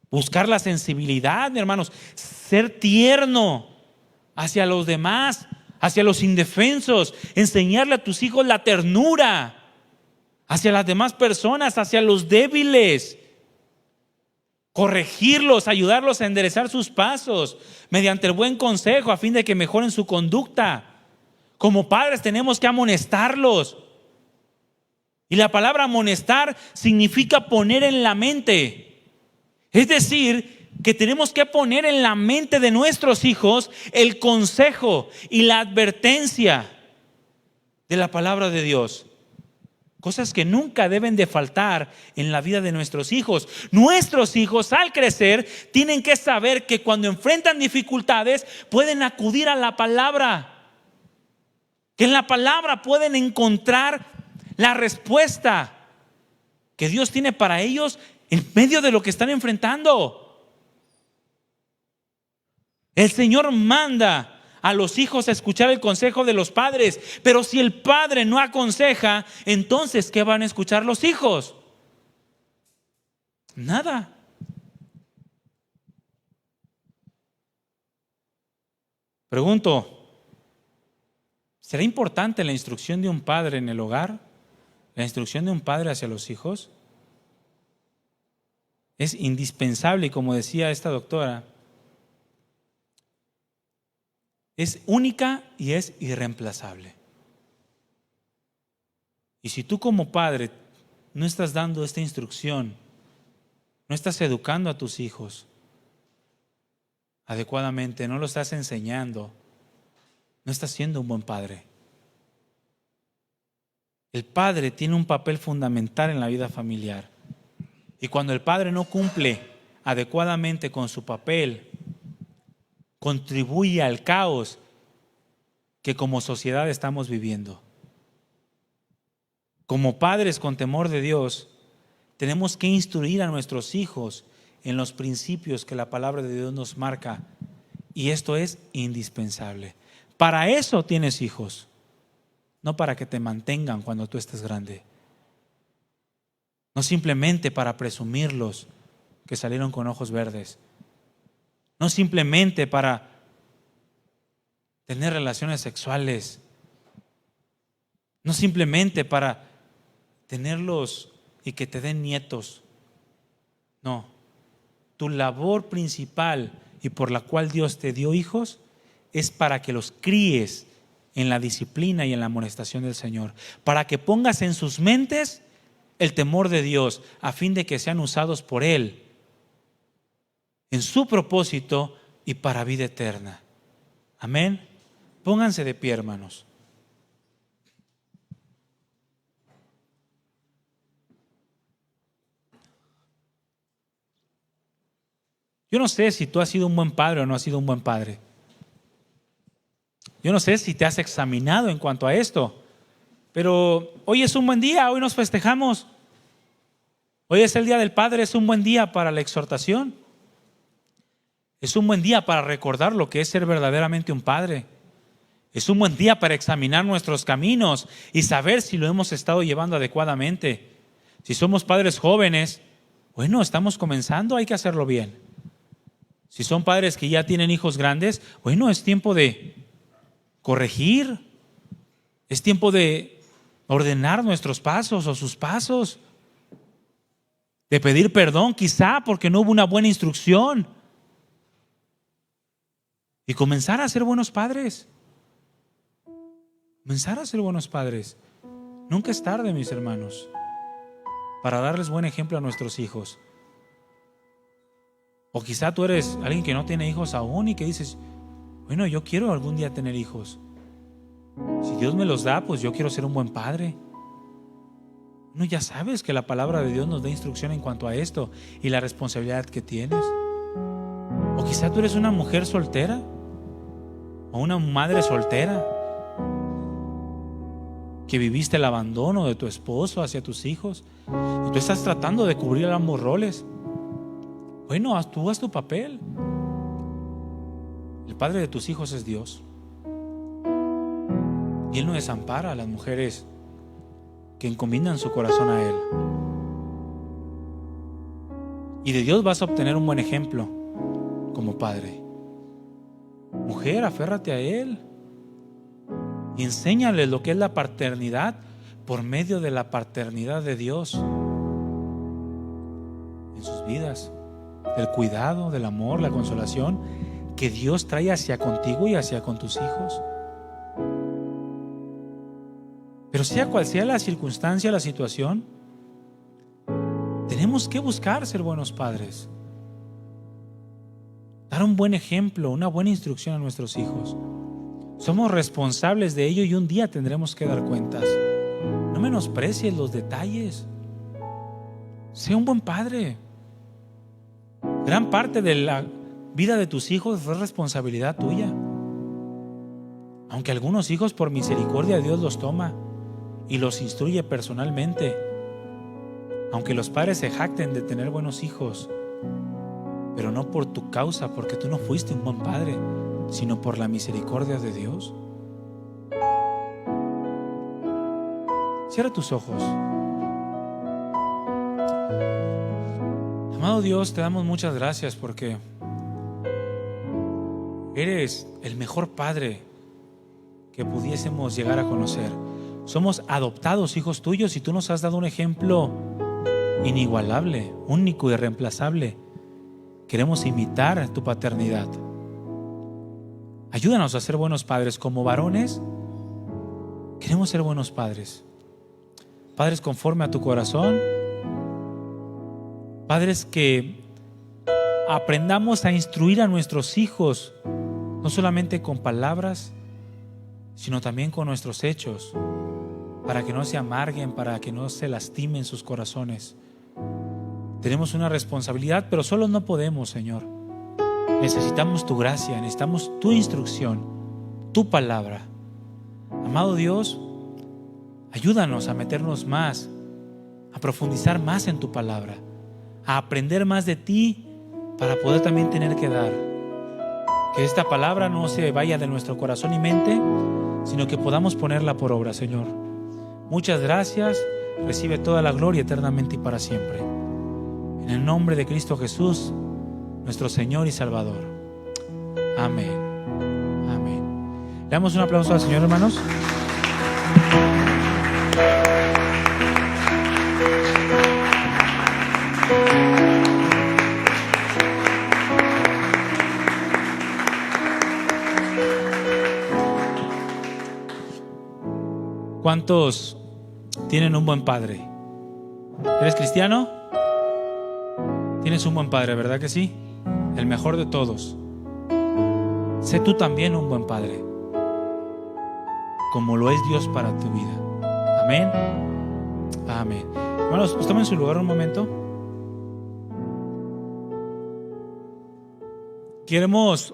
Buscar la sensibilidad, mi hermanos, ser tierno hacia los demás, hacia los indefensos, enseñarle a tus hijos la ternura hacia las demás personas, hacia los débiles. Corregirlos, ayudarlos a enderezar sus pasos mediante el buen consejo a fin de que mejoren su conducta. Como padres tenemos que amonestarlos. Y la palabra amonestar significa poner en la mente. Es decir, que tenemos que poner en la mente de nuestros hijos el consejo y la advertencia de la palabra de Dios. Cosas que nunca deben de faltar en la vida de nuestros hijos. Nuestros hijos al crecer tienen que saber que cuando enfrentan dificultades pueden acudir a la palabra. Que en la palabra pueden encontrar la respuesta que Dios tiene para ellos en medio de lo que están enfrentando. El Señor manda a los hijos a escuchar el consejo de los padres, pero si el padre no aconseja, entonces ¿qué van a escuchar los hijos? Nada. Pregunto, ¿será importante la instrucción de un padre en el hogar? ¿La instrucción de un padre hacia los hijos? Es indispensable y, como decía esta doctora, es única y es irreemplazable. Y si tú como padre no estás dando esta instrucción, no estás educando a tus hijos adecuadamente, no lo estás enseñando, no estás siendo un buen padre. El padre tiene un papel fundamental en la vida familiar. Y cuando el padre no cumple adecuadamente con su papel, contribuye al caos que como sociedad estamos viviendo. Como padres con temor de Dios, tenemos que instruir a nuestros hijos en los principios que la palabra de Dios nos marca. Y esto es indispensable. Para eso tienes hijos, no para que te mantengan cuando tú estés grande. No simplemente para presumirlos que salieron con ojos verdes. No simplemente para tener relaciones sexuales. No simplemente para tenerlos y que te den nietos. No. Tu labor principal y por la cual Dios te dio hijos es para que los críes en la disciplina y en la amonestación del Señor. Para que pongas en sus mentes el temor de Dios a fin de que sean usados por Él en su propósito y para vida eterna. Amén. Pónganse de pie, hermanos. Yo no sé si tú has sido un buen padre o no has sido un buen padre. Yo no sé si te has examinado en cuanto a esto, pero hoy es un buen día, hoy nos festejamos. Hoy es el Día del Padre, es un buen día para la exhortación. Es un buen día para recordar lo que es ser verdaderamente un padre. Es un buen día para examinar nuestros caminos y saber si lo hemos estado llevando adecuadamente. Si somos padres jóvenes, bueno, estamos comenzando, hay que hacerlo bien. Si son padres que ya tienen hijos grandes, bueno, es tiempo de corregir. Es tiempo de ordenar nuestros pasos o sus pasos. de pedir perdón, quizá porque no hubo una buena instrucción, y comenzar a ser buenos padres. Comenzar a ser buenos padres. Nunca es tarde, mis hermanos, para darles buen ejemplo a nuestros hijos. O quizá tú eres alguien que no tiene hijos aún y que dices, bueno, yo quiero algún día tener hijos. Si Dios me los da, pues yo quiero ser un buen padre. No, ya sabes que la palabra de Dios nos da instrucción en cuanto a esto y la responsabilidad que tienes. O quizá tú eres una mujer soltera o una madre soltera que viviste el abandono de tu esposo hacia tus hijos y tú estás tratando de cubrir ambos roles. Bueno, tú haz tu papel. El padre de tus hijos es Dios, y Él no desampara a las mujeres que encomiendan su corazón a Él. Y de Dios vas a obtener un buen ejemplo como padre. Mujer, aférrate a Él y enséñales lo que es la paternidad por medio de la paternidad de Dios en sus vidas, del cuidado, del amor, la consolación que Dios trae hacia contigo y hacia con tus hijos. Pero sea cual sea la circunstancia, la situación, tenemos que buscar ser buenos padres, dar un buen ejemplo, una buena instrucción a nuestros hijos. Somos responsables de ello y un día tendremos que dar cuentas. No menosprecies los detalles. Sé un buen padre. Gran parte de la vida de tus hijos fue responsabilidad tuya. Aunque algunos hijos por misericordia Dios los toma y los instruye personalmente. Aunque los padres se jacten de tener buenos hijos, pero no por tu causa, porque tú no fuiste un buen padre, sino por la misericordia de Dios. Cierra tus ojos. Amado Dios, te damos muchas gracias porque eres el mejor padre que pudiésemos llegar a conocer. Somos adoptados hijos tuyos y tú nos has dado un ejemplo inigualable, único y irreemplazable. Queremos imitar tu paternidad. Ayúdanos a ser buenos padres. Como varones, queremos ser buenos padres. Padres conforme a tu corazón. Padres que aprendamos a instruir a nuestros hijos, no solamente con palabras, sino también con nuestros hechos, para que no se amarguen, para que no se lastimen sus corazones. Tenemos una responsabilidad, pero solos no podemos, Señor. Necesitamos tu gracia, necesitamos tu instrucción, tu palabra. Amado Dios, ayúdanos a meternos más, a profundizar más en tu palabra, a aprender más de ti para poder también tener que dar. Que esta palabra no se vaya de nuestro corazón y mente, sino que podamos ponerla por obra, Señor. Muchas gracias. Recibe toda la gloria eternamente y para siempre. En el nombre de Cristo Jesús, nuestro Señor y Salvador. Amén. Amén. Le damos un aplauso al Señor, hermanos. ¿Cuántos tienen un buen padre? ¿Eres cristiano? Tienes un buen padre, ¿verdad que sí? El mejor de todos. Sé tú también un buen padre, como lo es Dios para tu vida. Amén. Amén. Hermanos, pues tomen su lugar un momento. Queremos